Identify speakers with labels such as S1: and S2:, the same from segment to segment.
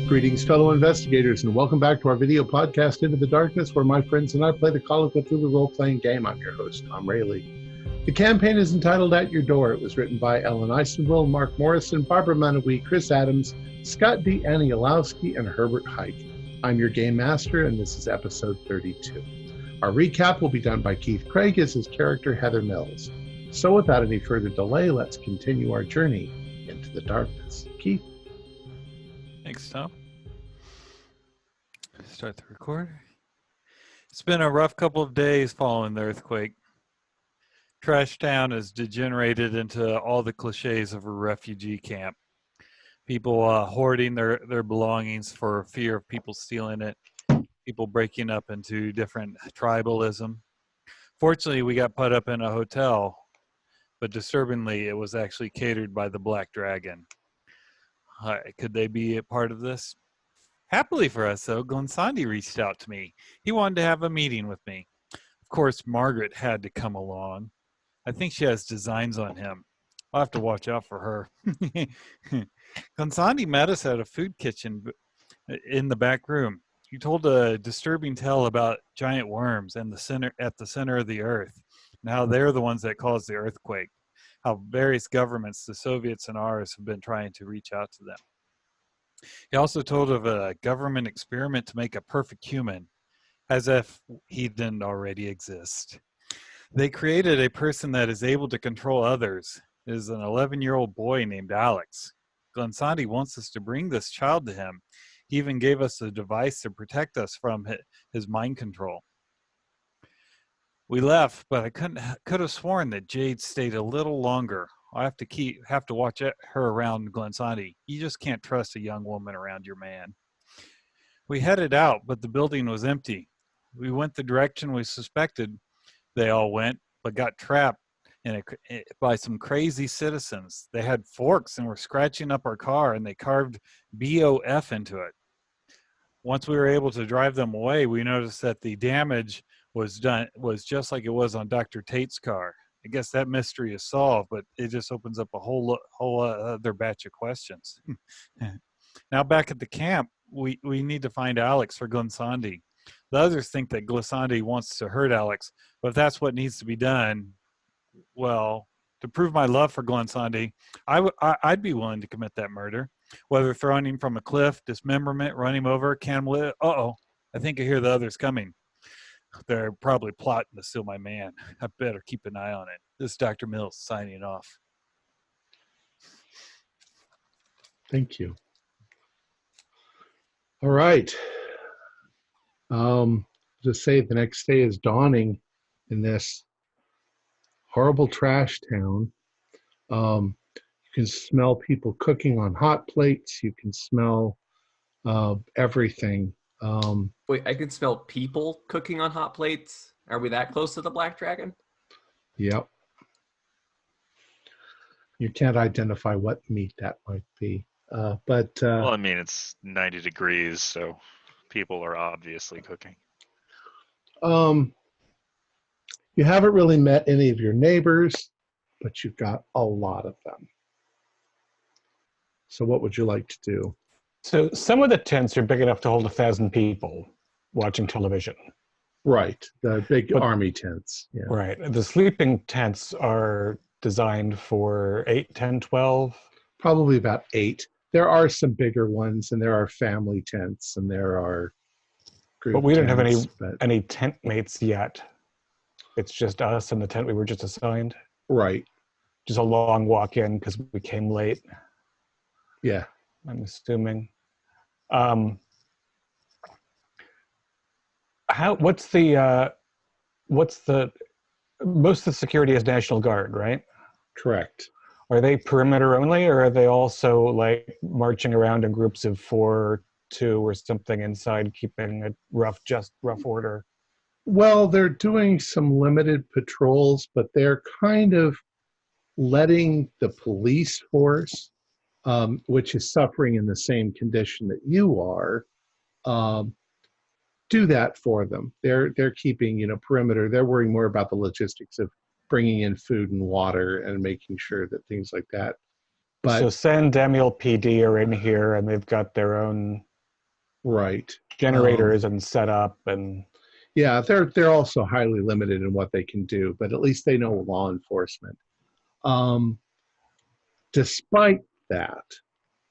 S1: Greetings, fellow investigators, and welcome back to our video podcast, Into the Darkness, where my friends and I play the Call of Cthulhu role-playing game. I'm your host, Tom Rayleigh. The campaign is entitled At Your Door. It was written by Ellen Eisenville, Mark Morrison, Barbara Manawee, Chris Adams, Scott D. Anielowski, and Herbert Hike. I'm your game master, and this is episode 32. Our recap will be done by Keith Craig as his character, Heather Mills. So without any further delay, let's continue our journey into the darkness. Keith?
S2: Thanks, Tom. Start the record. It's been a rough couple of days following the earthquake. Trash Town has degenerated into all the cliches of a refugee camp. People hoarding their belongings for fear of people stealing it. People breaking up into different tribalism. Fortunately, we got put up in a hotel, but disturbingly, it was actually catered by the Black Dragon. Could they be a part of this? Happily for us, though, Glensandi reached out to me. He wanted to have a meeting with me. Of course, Margaret had to come along. I think she has designs on him. I'll have to watch out for her. Glensandi met us at a food kitchen in the back room. He told a disturbing tale about giant worms and at the center of the earth, and how they're the ones that caused the earthquake. How various governments, the Soviets and ours, have been trying to reach out to them. He also told of a government experiment to make a perfect human, as if he didn't already exist. They created a person that is able to control others. It is an 11-year-old boy named Alex. Glensandi wants us to bring this child to him. He even gave us a device to protect us from his mind control. We left, but I could have sworn that Jade stayed a little longer. I have to watch her around Glensandi. You just can't trust a young woman around your man. We headed out, but the building was empty. We went the direction we suspected they all went, but got trapped by some crazy citizens. They had forks and were scratching up our car, and they carved BOF into it. Once we were able to drive them away, we noticed that the damage was just like it was on Dr. Tate's car. I guess that mystery is solved, but it just opens up a whole other batch of questions. Now back at the camp, we need to find Alex for Glensandi. The others think that Glensandi wants to hurt Alex, but if that's what needs to be done, well, to prove my love for Glensandi, I'd be willing to commit that murder. Whether throwing him from a cliff, dismemberment, run him over, cannibal. I think I hear the others coming. They're probably plotting to steal my man. I better keep an eye on it. This is Dr. Mills signing off.
S1: Thank you. All right. Just say the next day is dawning in this horrible trash town. You can smell people cooking on hot plates. You can smell everything.
S3: Wait, I can smell people cooking on hot plates? Are we that close to the Black Dragon?
S1: Yep. You can't identify what meat that might be.
S4: Well, I mean, it's 90 degrees, so people are obviously cooking.
S1: You haven't really met any of your neighbors, but you've got a lot of them. So what would you like to do?
S5: So some of the tents are big enough to hold 1,000 people watching television.
S1: Right, the big army tents. Yeah.
S5: Right. The sleeping tents are designed for 8, 10, 12.
S1: Probably about 8. There are some bigger ones, and there are family tents, and there are group
S5: But we don't have
S1: tents,
S5: any tent mates yet. It's just us and the tent we were just assigned.
S1: Right.
S5: Just a long walk in because we came late.
S1: Yeah.
S5: I'm assuming. What's the most of the security is National Guard, right?
S1: Correct.
S5: Are they perimeter only, or are they also like marching around in groups of 4, 2, or something inside, keeping a rough order?
S1: Well, they're doing some limited patrols, but they're kind of letting the police force, which is suffering in the same condition that you are, do that for them. They're keeping, perimeter. They're worrying more about the logistics of bringing in food and water and making sure that things like that. But
S5: so San Daniel PD are in here, and they've got their own
S1: Right.
S5: generators and setup and.
S1: Yeah, they're also highly limited in what they can do, but at least they know law enforcement. Despite that,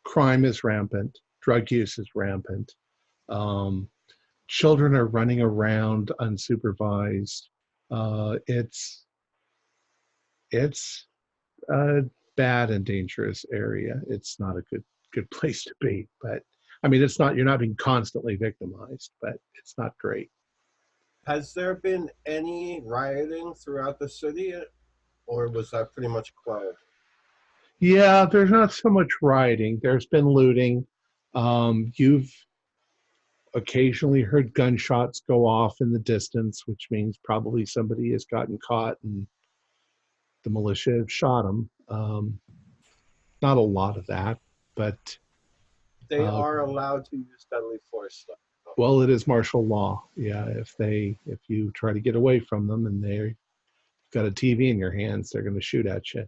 S1: crime is rampant, drug use is rampant. Children are running around unsupervised. It's a bad and dangerous area. It's not a good place to be. But I mean, it's not. You're not being constantly victimized, but it's not great.
S6: Has there been any rioting throughout the city, or was that pretty much quelled?
S1: Yeah, there's not so much rioting. There's been looting. You've occasionally heard gunshots go off in the distance, which means probably somebody has gotten caught and the militia have shot them. Not a lot of that, but
S6: They are allowed to use deadly force, though.
S1: well, it is martial law. Yeah, if you try to get away from them and they've got a TV in your hands, they're going to shoot at you.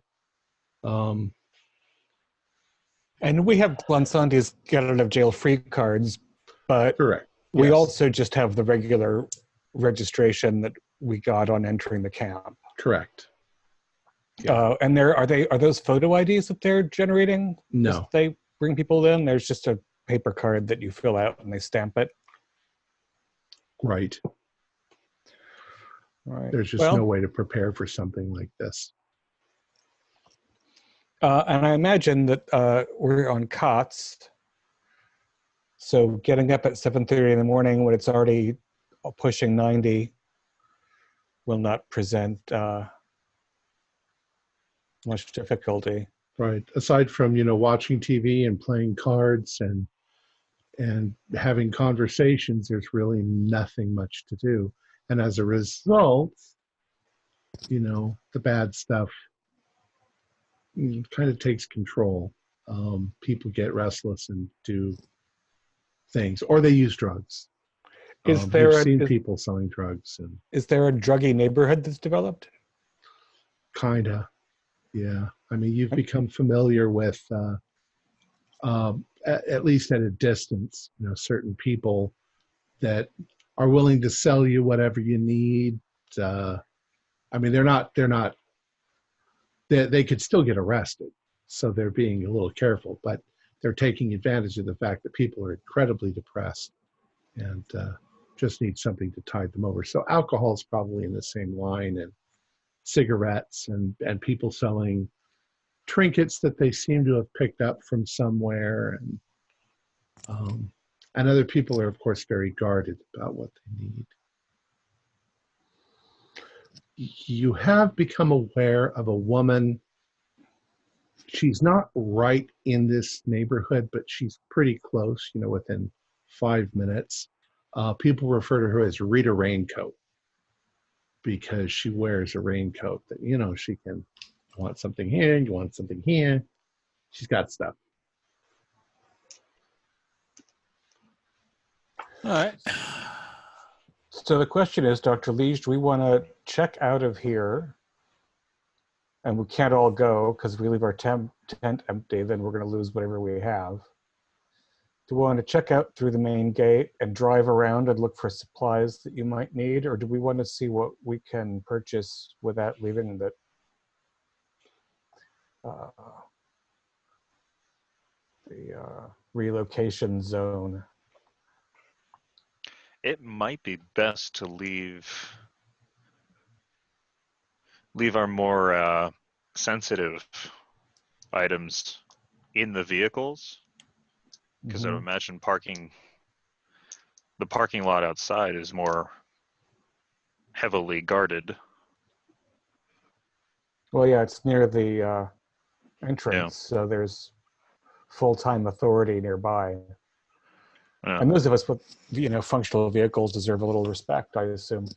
S5: And we have Glansandi's get out of jail free cards, but
S1: Correct.
S5: we
S1: Yes.
S5: also just have the regular registration that we got on entering the camp.
S1: Correct. Yeah.
S5: And are those photo IDs that they're generating?
S1: No.
S5: As they bring people in, there's just a paper card that you fill out and they stamp it.
S1: Right.
S5: Right.
S1: There's just no way to prepare for something like this.
S5: And I imagine that we're on cots, so getting up at 7:30 in the morning when it's already pushing 90 will not present much difficulty.
S1: Right. Aside from, watching TV and playing cards and having conversations, there's really nothing much to do. And as a result, the bad stuff kind of takes control. People get restless and do things, or they use drugs. We've seen people selling drugs. And
S5: is there a druggy neighborhood that's developed?
S1: Kinda, yeah. I mean, you've become familiar with, at least at a distance, certain people that are willing to sell you whatever you need. I mean, they could still get arrested, so they're being a little careful, but they're taking advantage of the fact that people are incredibly depressed and just need something to tide them over. So alcohol is probably in the same line, and cigarettes and people selling trinkets that they seem to have picked up from somewhere, and other people are, of course, very guarded about what they need. You have become aware of a woman. She's not right in this neighborhood, but she's pretty close, within 5 minutes. People refer to her as Rita Raincoat because she wears a raincoat that, she can want something here, you want something here. She's got stuff.
S2: All right.
S5: So the question is, Dr. Liege, do we want to check out of here? And we can't all go because we leave our tent empty, then we're going to lose whatever we have. Do we want to check out through the main gate and drive around and look for supplies that you might need? Or do we want to see what we can purchase without leaving the relocation zone?
S4: It might be best to leave our more sensitive items in the vehicles, because I would imagine the parking lot outside is more heavily guarded.
S5: Well, yeah, it's near the entrance, so there's full-time authority nearby. And those of us with, functional vehicles deserve a little respect, I assume.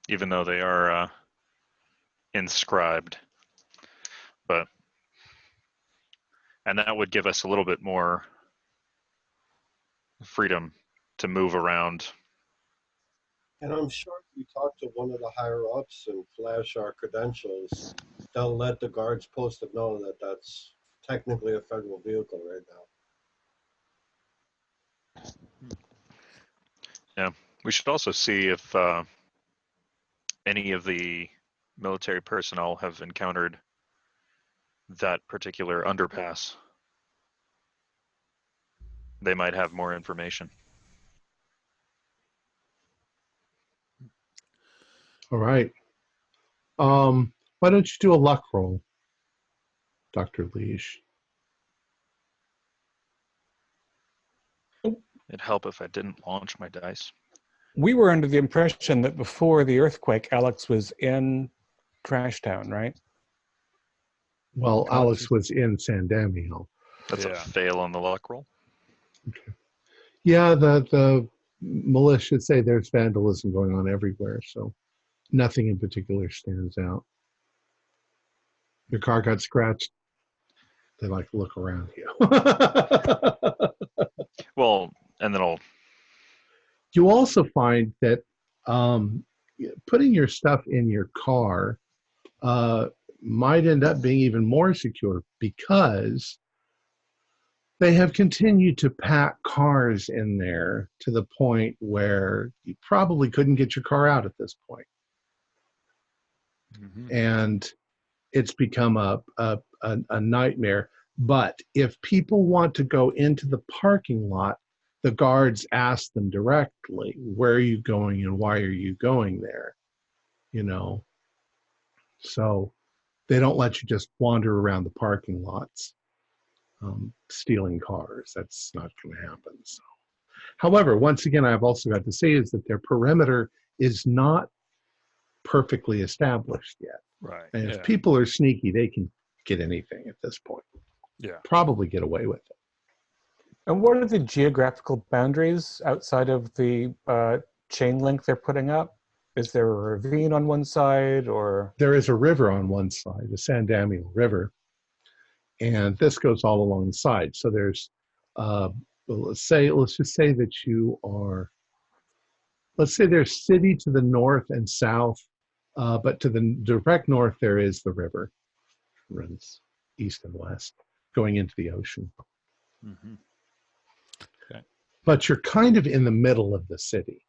S4: Even though they are inscribed. And that would give us a little bit more freedom to move around.
S6: And I'm sure if we talk to one of the higher-ups and flash our credentials, they'll let the guards posted know that that's technically a federal vehicle right now.
S4: Yeah. We should also see if any of the military personnel have encountered that particular underpass. They might have more information.
S1: All right. Why don't you do a luck roll, Dr. Leash?
S4: It'd help if I didn't launch my dice.
S5: We were under the impression that before the earthquake, Alex was in Trash Town, right?
S1: Well, Alex was in San Damiel.
S4: That's a
S2: Yeah.
S4: fail on the luck roll.
S1: Yeah, the militia say there's vandalism going on everywhere, so nothing in particular stands out. Your car got scratched. They like to look around you.
S4: Well, and then I'll.
S1: You also find that putting your stuff in your car might end up being even more secure because they have continued to pack cars in there to the point where you probably couldn't get your car out at this point.
S2: Mm-hmm.
S1: And it's become a nightmare. But if people want to go into the parking lot, the guards ask them directly, where are you going and why are you going there? You know, so they don't let you just wander around the parking lots stealing cars. That's not going to happen. So, however, once again, I've also got to say is that their perimeter is not perfectly established yet.
S2: Right.
S1: And if people are sneaky, they can get anything at this point.
S2: Yeah.
S1: Probably get away with it.
S5: And what are the geographical boundaries outside of the chain link they're putting up? Is there a ravine on one side, or?
S1: There is a river on one side, the San Damiel River, and this goes all along the side. So there's, let's just say that you are, let's say there's city to the north and south, but to the direct north there is the river, runs east and west, going into the ocean.
S2: Mm-hmm. Okay.
S1: But you're kind of in the middle of the city.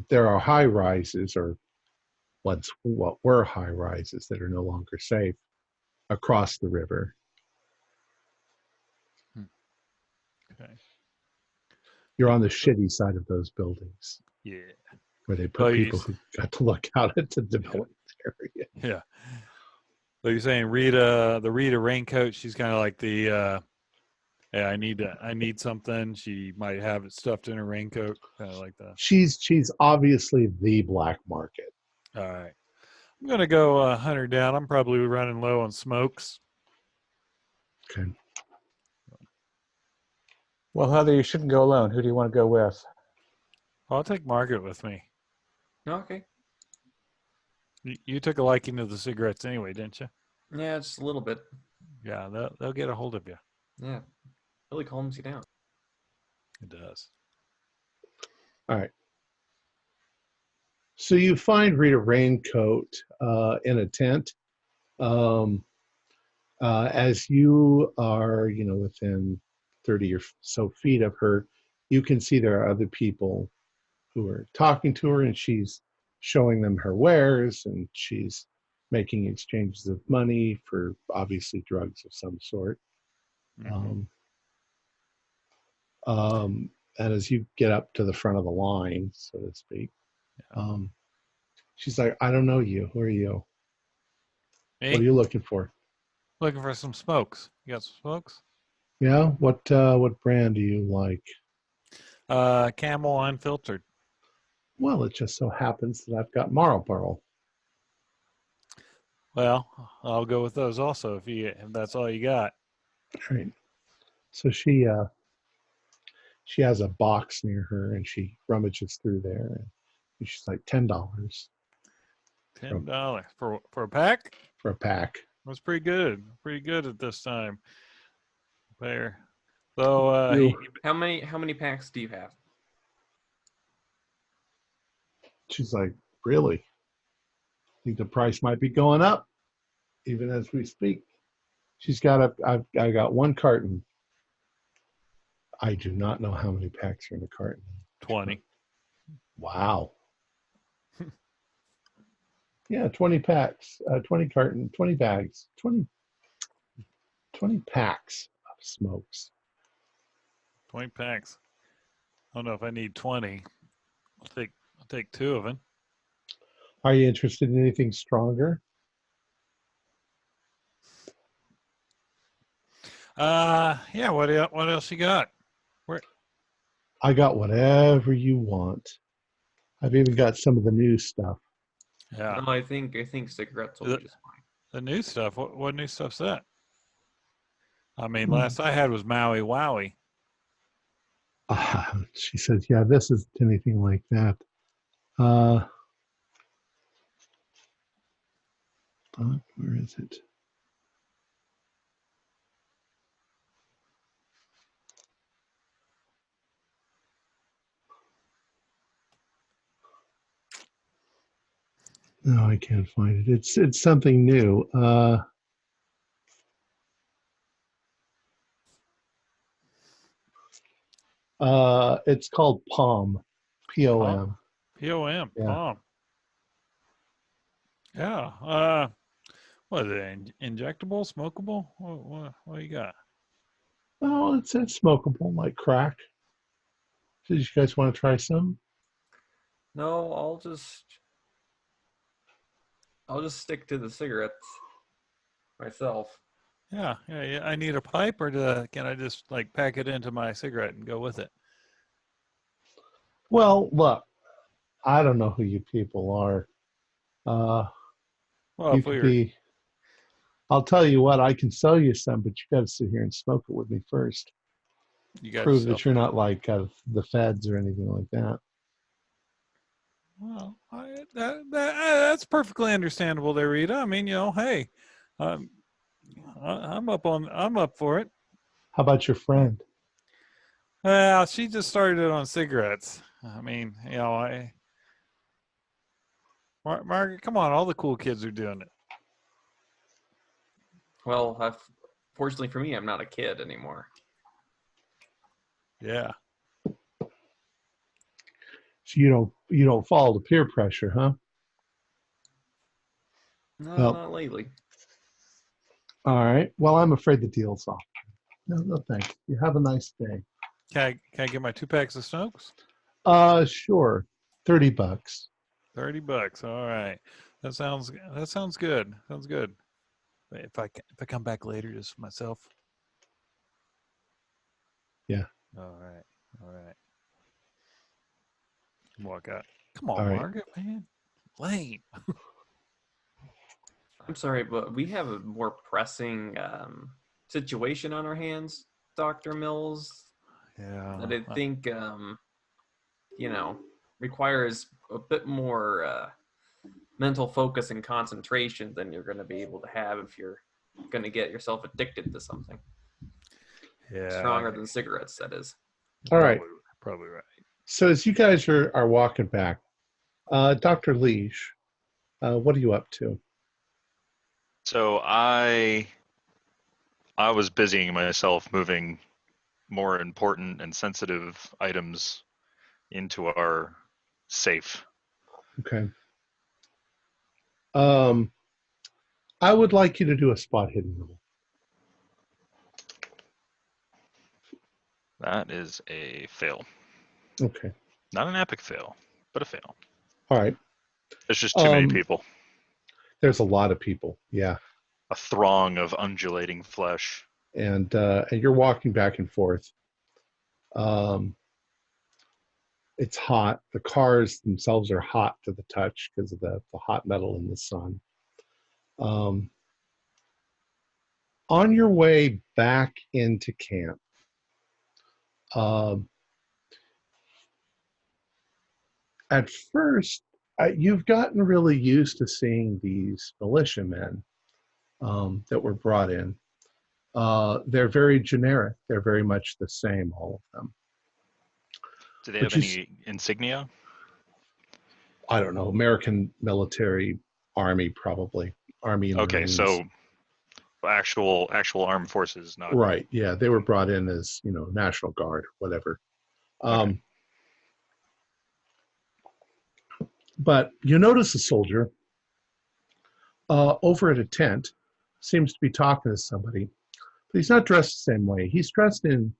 S1: There are high rises, or what were high rises that are no longer safe, across the river.
S2: Okay.
S1: You're on the shitty side of those buildings.
S2: Yeah.
S1: Where they put people who got to look out at the development area.
S2: Yeah. So you're saying the Rita raincoat, she's kind of like the hey, I need something. She might have it stuffed in her raincoat, kind of like that.
S1: She's obviously the black market.
S2: All right. I'm going to go hunt her down. I'm probably running low on smokes.
S1: Okay.
S5: Well, Heather, you shouldn't go alone. Who do you want to go with?
S2: I'll take Margaret with me.
S3: Okay.
S2: You took a liking to the cigarettes anyway, didn't you?
S3: Yeah, just a little bit.
S2: Yeah, they'll get a hold of you.
S3: Yeah. Really calms you down.
S2: It does.
S1: All right. So you find Rita Raincoat in a tent. As you are, within 30 or so feet of her, you can see there are other people who are talking to her, and she's showing them her wares, and she's making exchanges of money for obviously drugs of some sort.
S2: Mm-hmm.
S1: And as you get up to the front of the line, so to speak, she's like, I don't know you. Who are you?
S2: Me?
S1: What are you looking for?
S2: Looking for some smokes. You got some smokes?
S1: Yeah. What brand do you like?
S2: Camel unfiltered.
S1: Well, it just so happens that I've got Marlboro.
S2: Well, I'll go with those also if that's all you got.
S1: All right. So she has a box near her, and she rummages through there, and she's like $10
S2: $10 for a pack.
S1: for a pack.
S2: That's pretty good. Pretty good at this time. There. So
S3: How many packs do you have?
S1: She's like, really? I think the price might be going up, even as we speak. She's got I got one carton. I do not know how many packs are in a carton.
S2: 20.
S1: Wow. Yeah, 20 packs, 20 carton, 20 bags, 20 packs of smokes.
S2: 20 packs. I don't know if I need 20. I'll take 2 of them.
S1: Are you interested in anything stronger?
S2: Yeah, what else you got?
S1: I got whatever you want. I've even got some of the new stuff.
S2: Yeah.
S3: No, I think cigarettes will be just fine.
S2: The new stuff. What new stuff's that? I mean,
S1: Hmm.
S2: last I had was Maui Wowie.
S1: She says, yeah, this isn't anything like that. Where is it? No, I can't find it. It's something new. It's called POM. POM.
S2: POM.
S1: Yeah.
S2: Palm. Yeah. What is it? Injectable? Smokable? What do you got?
S1: Oh, it's smokable like crack. Did you guys want to try some?
S3: No, I'll just stick to the cigarettes myself.
S2: Yeah. I need a pipe, or can I just like pack it into my cigarette and go with it?
S1: Well, look, I don't know who you people are.
S2: Well,
S1: You
S2: if we
S1: could
S2: were,
S1: be. I'll tell you what, I can sell you some, but you got to sit here and smoke it with me first.
S2: you got
S1: Prove
S2: yourself.
S1: that you're not like the feds or anything like that.
S2: Well, that's perfectly understandable there, Rita. I mean, hey, um, I'm up for it.
S1: How about your friend?
S2: Well, she just started on cigarettes. I mean, Margaret, come on, all the cool kids are doing it.
S3: Well, fortunately for me, I'm not a kid anymore.
S2: Yeah.
S1: So you don't fall to peer pressure, huh?
S3: No,
S1: Well,
S3: not lately.
S1: all right. Well, I'm afraid the deal's off. No, thanks. You have a nice day.
S2: Can I get my 2 packs of Snokes?
S1: Sure. $30.
S2: $30. All right. That sounds good. Sounds good. If I come back later just for myself.
S1: Yeah.
S2: All right. Walk out. Come on,
S1: All right.
S2: Margaret, man. Lame.
S3: I'm sorry, but we have a more pressing situation on our hands, Dr. Mills,
S2: Yeah.
S3: that I think, requires a bit more mental focus and concentration than you're going to be able to have if you're going to get yourself addicted to something.
S2: Yeah.
S3: Stronger than cigarettes, that is.
S1: All right.
S2: Probably right.
S1: So as you guys are walking back, Dr. Leash, what are you up to?
S4: So I was busying myself moving more important and sensitive items into our safe.
S1: Okay. I would like you to do a spot hidden roll.
S4: That is a fail.
S1: Okay.
S4: Not an epic fail, but a fail.
S1: All right.
S4: There's just too many people.
S1: There's a lot of people. Yeah.
S4: A throng of undulating flesh.
S1: And you're walking back and forth. It's hot. The cars themselves are hot to the touch because of the hot metal in the sun. On your way back into camp, at first, you've gotten really used to seeing these militiamen that were brought in. They're very generic. They're very much the same, all of them.
S4: Do they have any insignia?
S1: I don't know. American military, Army, probably. Army and
S4: Okay,
S1: Marines.
S4: so Actual armed forces, not
S1: Right. Yeah, they were brought in as, National Guard, whatever.
S4: Okay.
S1: But you notice a soldier over at a tent, seems to be talking to somebody, but he's not dressed the same way. He's dressed in,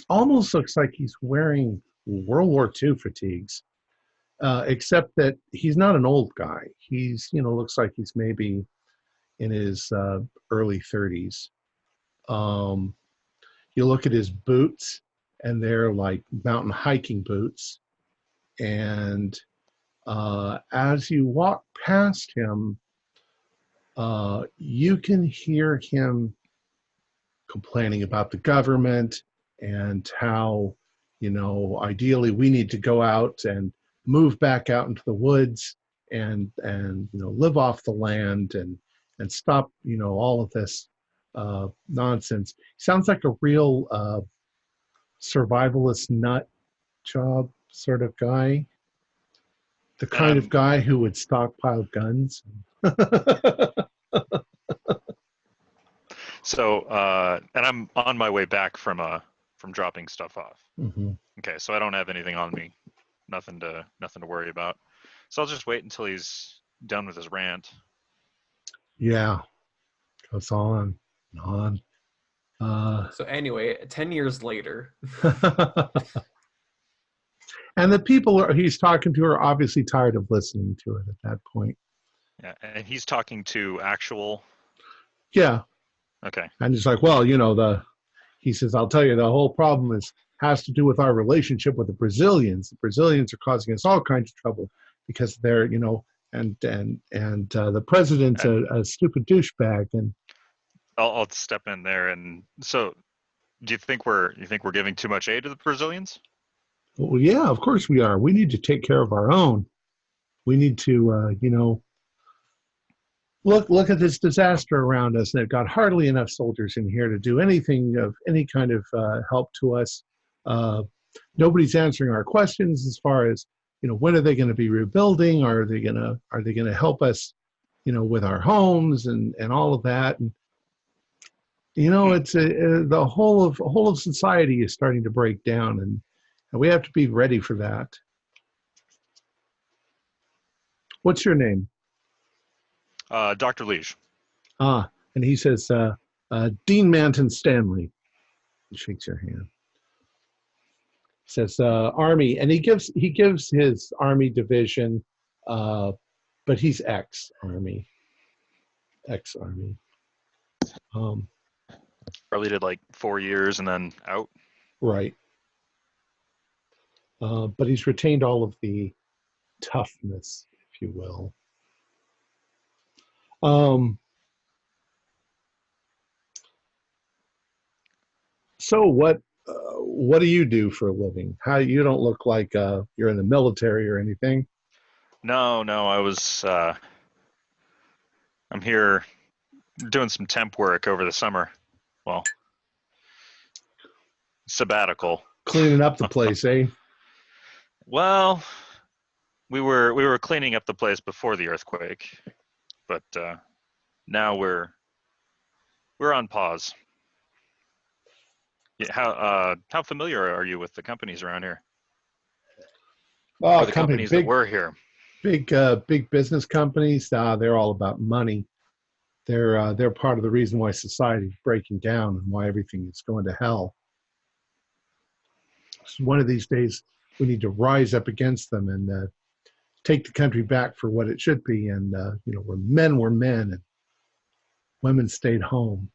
S1: almost looks like he's wearing World War II fatigues, except that he's not an old guy. He's, looks like he's maybe in his early 30s. You look at his boots, and they're like mountain hiking boots. And as you walk past him, you can hear him complaining about the government and how, ideally we need to go out and move back out into the woods and live off the land and stop, all of this nonsense. Sounds like a real survivalist nut job sort of guy. The kind of guy who would stockpile guns.
S4: So, and I'm on my way back from dropping stuff off.
S1: Mm-hmm.
S4: Okay, so I don't have anything on me, nothing to worry about. So I'll just wait until he's done with his rant.
S1: Yeah, goes on and on.
S3: So anyway, 10 years later.
S1: And the people he's talking to are obviously tired of listening to it at that point.
S4: Yeah, and he's talking to actual.
S1: Yeah.
S4: Okay.
S1: And he's like, well, he says, I'll tell you, the whole problem has to do with our relationship with the Brazilians. The Brazilians are causing us all kinds of trouble because they're, and the president's a stupid douchebag. And
S4: I'll step in there. And so, do you think we're giving too much aid to the Brazilians?
S1: well, yeah, of course we are. We need to take care of our own. We need to, look at this disaster around us. And they've got hardly enough soldiers in here to do anything of any kind of help to us. Nobody's answering our questions as far as, when are they going to be rebuilding? Are they going to help us, with our homes and all of that? And, it's the whole of society is starting to break down, and we have to be ready for that. What's your name?
S4: Dr. Liege.
S1: And he says, Dean Manton Stanley. He shakes your hand. He says, Army, and he gives his Army division, but he's ex-Army.
S4: Probably did like 4 years and then out.
S1: Right. But he's retained all of the toughness, if you will. So what do you do for a living? How you don't look like you're in the military or anything?
S4: No, I was. I'm here doing some temp work over the summer. Well, sabbatical.
S1: Cleaning up the place, eh?
S4: Well, we were cleaning up the place before the earthquake, but now we're on pause. Yeah, how familiar are you with the companies around here?
S1: Oh,
S4: the companies that were here.
S1: Big business companies. They're all about money. They're part of the reason why society is breaking down and why everything is going to hell. So one of these days, we need to rise up against them and take the country back for what it should be. And where men were men and women stayed home.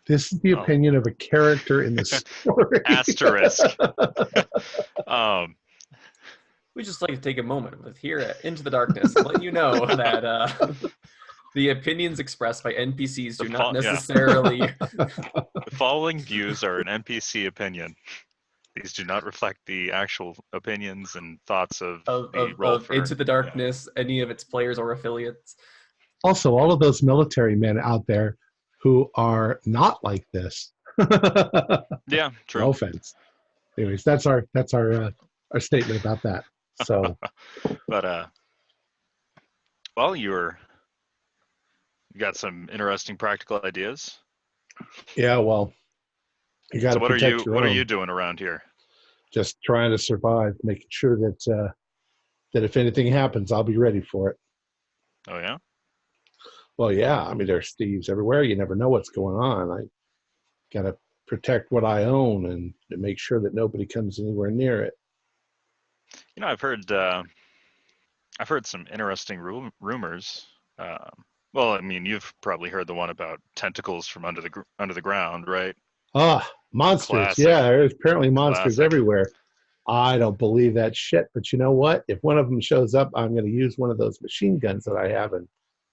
S1: This is the opinion of a character in the story.
S4: Asterisk.
S3: We just like to take a moment with here at Into the Darkness and let you know that the opinions expressed by NPCs do not necessarily.
S4: The following views are an NPC opinion. These do not reflect the actual opinions and thoughts of
S3: Into the Darkness, any of its players or affiliates.
S1: Also, all of those military men out there who are not like this.
S4: Yeah, true.
S1: No offense. Anyways, that's our statement about that. So,
S4: but well, you're You got some interesting practical ideas.
S1: Yeah, well, you got
S4: So
S1: to protect your
S4: what are
S1: own.
S4: you doing around here?
S1: Just trying to survive, making sure that that if anything happens, I'll be ready for it.
S4: Oh yeah.
S1: Well, yeah, I mean, there's thieves everywhere. You never know what's going on. I got to protect what I own and to make sure that nobody comes anywhere near it.
S4: You know, I've heard some interesting rumors. Well, I mean, you've probably heard the one about tentacles from under the ground, right?
S1: Ah, monsters.
S4: Classic.
S1: Yeah, there's apparently monsters
S4: Classic.
S1: everywhere. I don't believe that shit, but you know what? If one of them shows up, I'm going to use one of those machine guns that I have and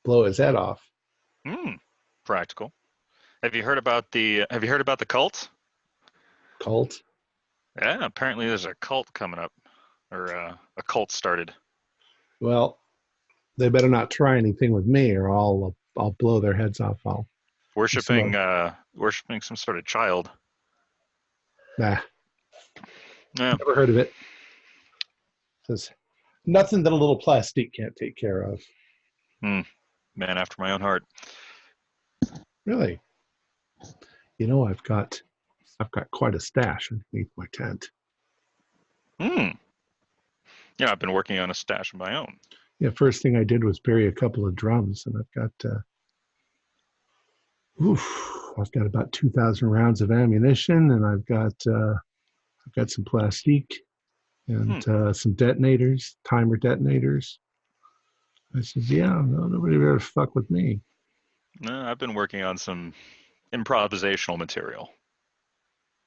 S1: blow his head off.
S4: Practical. Have you heard about the cult?
S1: Cult?
S4: Yeah, apparently there's a cult coming up, or a cult started.
S1: Well, they better not try anything with me, or I'll blow their heads off.
S4: Worshipping some sort of child.
S1: Nah,
S4: Yeah.
S1: never heard of it. There's nothing that a little plastic can't take care of.
S4: Man after my own heart.
S1: Really? You know, I've got quite a stash underneath my tent.
S4: Yeah, I've been working on a stash of my own.
S1: Yeah, first thing I did was bury a couple of drums, and I've got about 2,000 rounds of ammunition, and I've got some plastique and some detonators, timer detonators. I said, yeah, no, nobody ever fuck with me.
S4: No, I've been working on some improvisational material.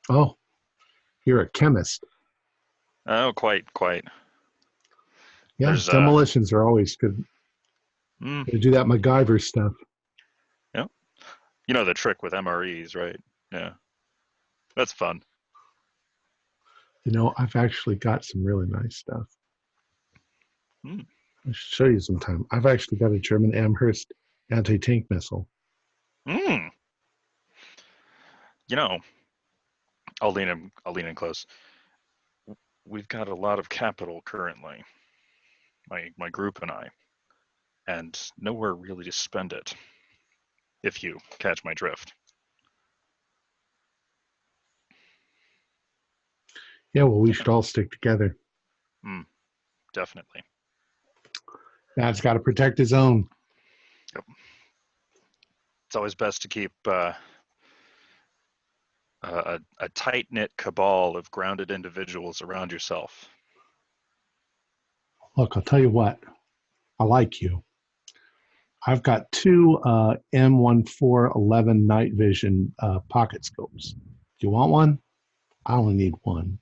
S1: Oh, you're a chemist.
S4: Oh, quite.
S1: Yeah,
S4: There's,
S1: demolitions are always good. To do that MacGyver stuff.
S4: Yeah. You know the trick with MREs, right? Yeah. That's fun.
S1: You know, I've actually got some really nice stuff. I should show you sometime. I've actually got a German Amherst anti-tank missile.
S4: You know, I'll lean in close. We've got a lot of capital currently, my group and I, and nowhere really to spend it, if you catch my drift.
S1: Yeah, well, we should all stick together.
S4: Definitely.
S1: Dad's got to protect his own.
S4: Yep. It's always best to keep a tight-knit cabal of grounded individuals around yourself.
S1: Look, I'll tell you what. I like you. I've got two M1411 night vision pocket scopes. Do you want one? I only need one.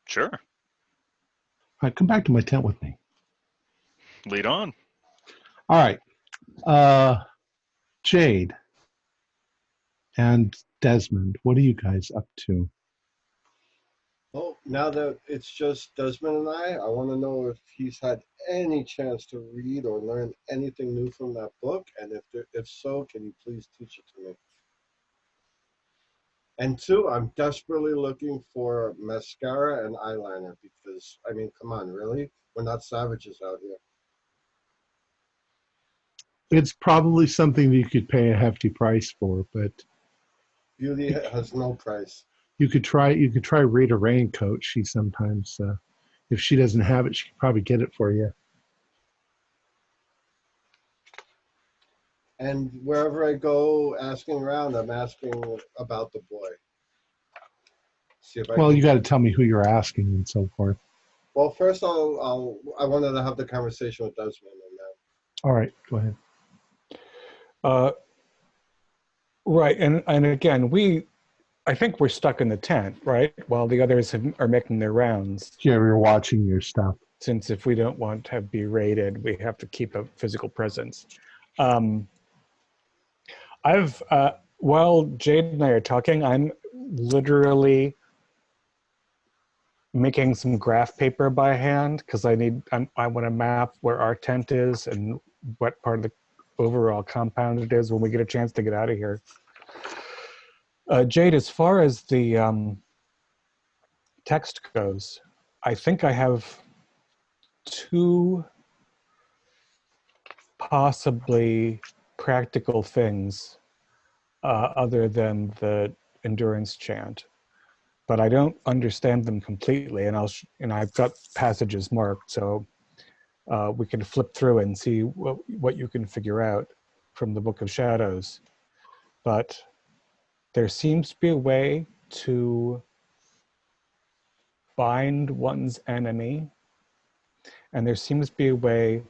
S4: Sure.
S1: All right, come back to my tent with me.
S4: Lead on.
S1: All right. Jade and Desmond, what are you guys up to?
S6: Oh, now that it's just Desmond and I want to know if he's had any chance to read or learn anything new from that book, and if so, can you please teach it to me? And two, I'm desperately looking for mascara and eyeliner because, I mean, come on, really? We're not savages out here.
S1: It's probably something that you could pay a hefty price for, but
S6: Beauty has no price.
S1: you could try Rita Raincoat. She sometimes, if she doesn't have it, she could probably get it for you.
S6: And wherever I go asking around, I'm asking about the boy. See if
S1: Well, you got to tell me who you're asking and so forth.
S6: Well, first I wanted to have the conversation with Desmond and that.
S1: All right, go ahead.
S5: Right, and again, I think we're stuck in the tent, right? While the others are making their rounds.
S1: Yeah, we're watching your stuff.
S5: Since if we don't want to be raided, we have to keep a physical presence. While Jade and I are talking, I'm literally making some graph paper by hand because I want to map where our tent is and what part of the overall compound it is when we get a chance to get out of here. Jade, as far as the text goes, I think I have 2 possibly practical things other than the endurance chant, but I don't understand them completely. And I've got passages marked, so we can flip through and see what you can figure out from the Book of Shadows. But there seems to be a way to bind one's enemy, and there seems to be a way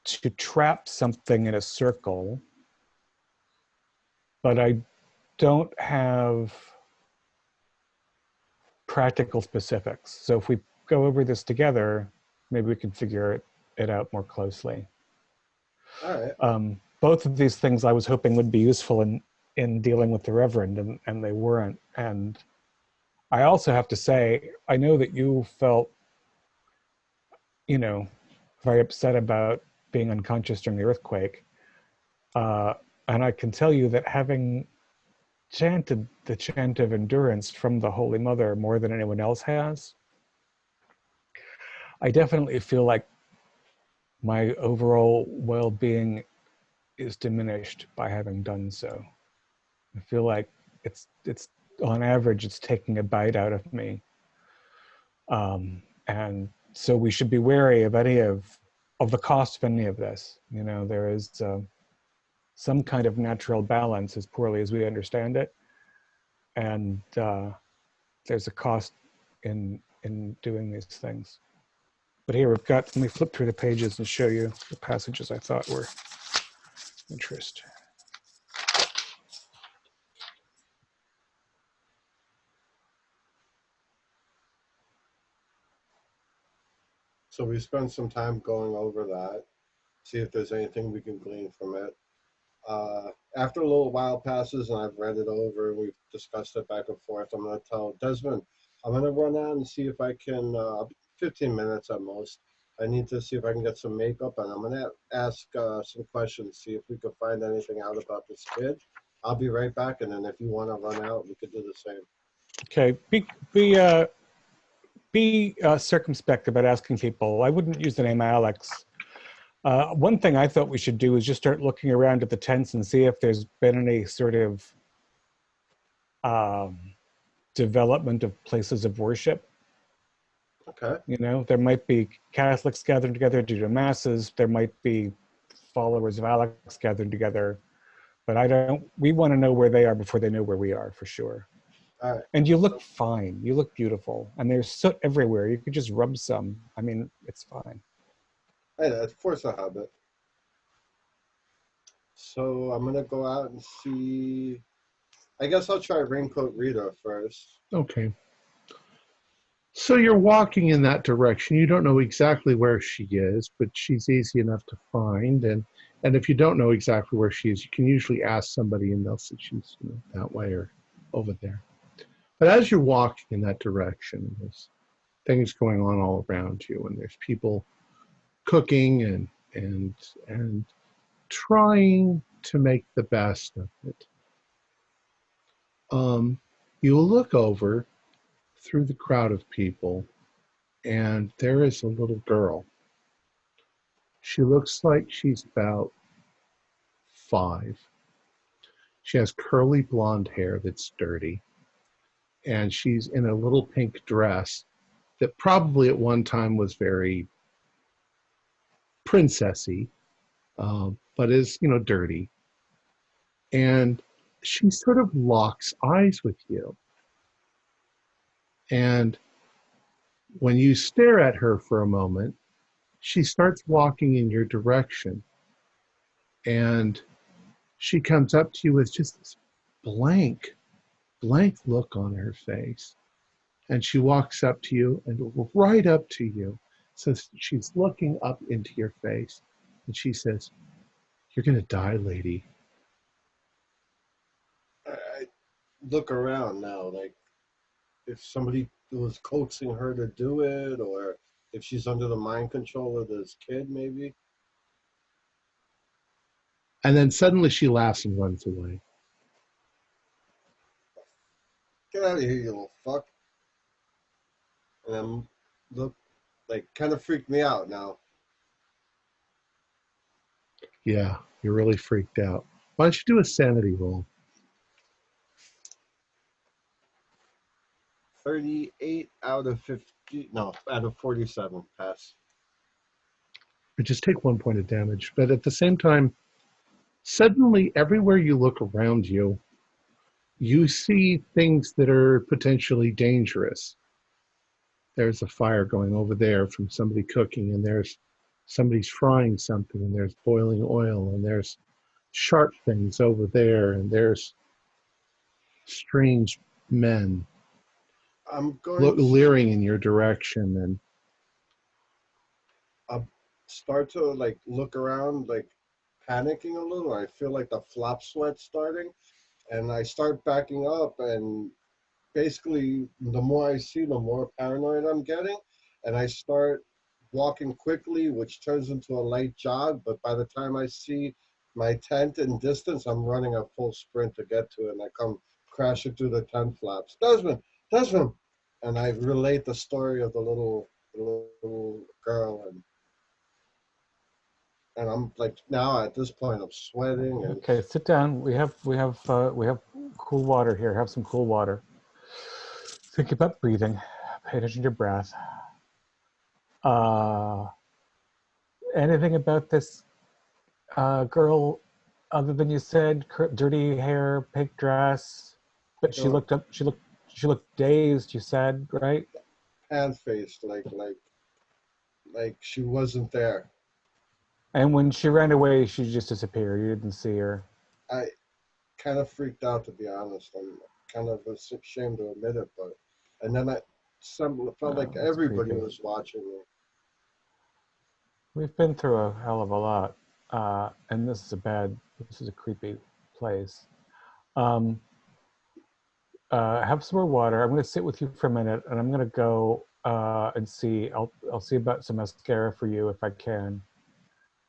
S5: to trap something in a circle, but I don't have practical specifics. So if we go over this together, maybe we can figure it out more closely.
S6: All right.
S5: Both of these things I was hoping would be useful in dealing with the Reverend, and they weren't. And I also have to say, I know that you felt, very upset about being unconscious during the earthquake. And I can tell you that having chanted the chant of endurance from the Holy Mother more than anyone else has, I definitely feel like my overall well-being is diminished by having done so. I feel like it's on average, it's taking a bite out of me. And so we should be wary of any of the cost of any of this. There is some kind of natural balance, as poorly as we understand it. And there's a cost in doing these things. But here let me flip through the pages and show you the passages I thought were interesting.
S6: So we spent some time going over that, see if there's anything we can glean from it. After a little while passes and I've read it over and we've discussed it back and forth, I'm going to tell Desmond, I'm going to run out and see if I can, 15 minutes at most. I need to see if I can get some makeup, and I'm going to ask some questions, see if we can find anything out about this kid. I'll be right back, and then if you want to run out, we could do the same.
S5: Okay, be circumspect about asking people. I wouldn't use the name Alex. One thing I thought we should do is just start looking around at the tents and see if there's been any sort of development of places of worship.
S6: Okay.
S5: There might be Catholics gathering together to do masses. There might be followers of Alex gathered together. But we want to know where they are before they know where we are, for sure.
S6: All right.
S5: And you look fine. You look beautiful. And there's soot everywhere. You could just rub some. I mean, it's fine.
S6: Hey, that's force a habit. So I'm going to go out and see. I guess I'll try Raincoat Rita first.
S1: Okay. So you're walking in that direction. You don't know exactly where she is, but she's easy enough to find. And if you don't know exactly where she is, you can usually ask somebody and they'll say she's that way or over there. But as you're walking in that direction, there's things going on all around you, and there's people cooking and trying to make the best of it. You look over through the crowd of people, and there is a little girl. She looks like she's about 5. She has curly blonde hair that's dirty, and she's in a little pink dress that probably at one time was very princessy, but is, dirty. And she sort of locks eyes with you. And when you stare at her for a moment, she starts walking in your direction. And she comes up to you with just this blank look on her face. And she walks up to you and right up to you. So she's looking up into your face. And she says, "You're going to die, lady."
S6: I look around now, like if somebody was coaxing her to do it, or if she's under the mind control of this kid, maybe.
S1: And then suddenly she laughs and runs away.
S6: Get out of here, you little fuck. And look, like, kind of freaked me out now.
S1: Yeah, You're really freaked out. Why don't you do a sanity roll?
S6: 38 out of 50. No, out of 47. Pass.
S1: Or just take 1 point of damage. But at the same time, suddenly everywhere you look around you, you see things that are potentially dangerous. There's a fire going over there from somebody cooking, and there's somebody's frying something, and there's boiling oil, and there's sharp things over there, and there's strange men
S6: I'm going
S1: leering in your direction, and
S6: start to like look around, like panicking a little. I feel like the flop sweat starting, and I start backing up. And basically, the more I see, the more paranoid I'm getting, and I start walking quickly, which turns into a light jog. But by the time I see my tent in distance, I'm running a full sprint to get to it, and I come crashing through the tent flaps. Desmond, and I relate the story of the little girl, and I'm like, now at this point I'm sweating. And
S5: Okay, sit down. We have cool water here. Have some cool water. Think about breathing. Pay attention to your breath. Anything about this girl other than you said dirty hair, pink dress, but she looked dazed, you said, right?
S6: pan-faced, like she wasn't there.
S5: And when she ran away, she just disappeared. You didn't see her.
S6: I kind of freaked out, to be honest. I'm kind of ashamed to admit it, but and then I felt like
S5: that's
S6: everybody
S5: creepy.
S6: was watching me.
S5: We've been through a hell of a lot, and this is a creepy place. Have some more water. I'm going to sit with you for a minute, and I'm going to go and see. I'll see about some mascara for you if I can,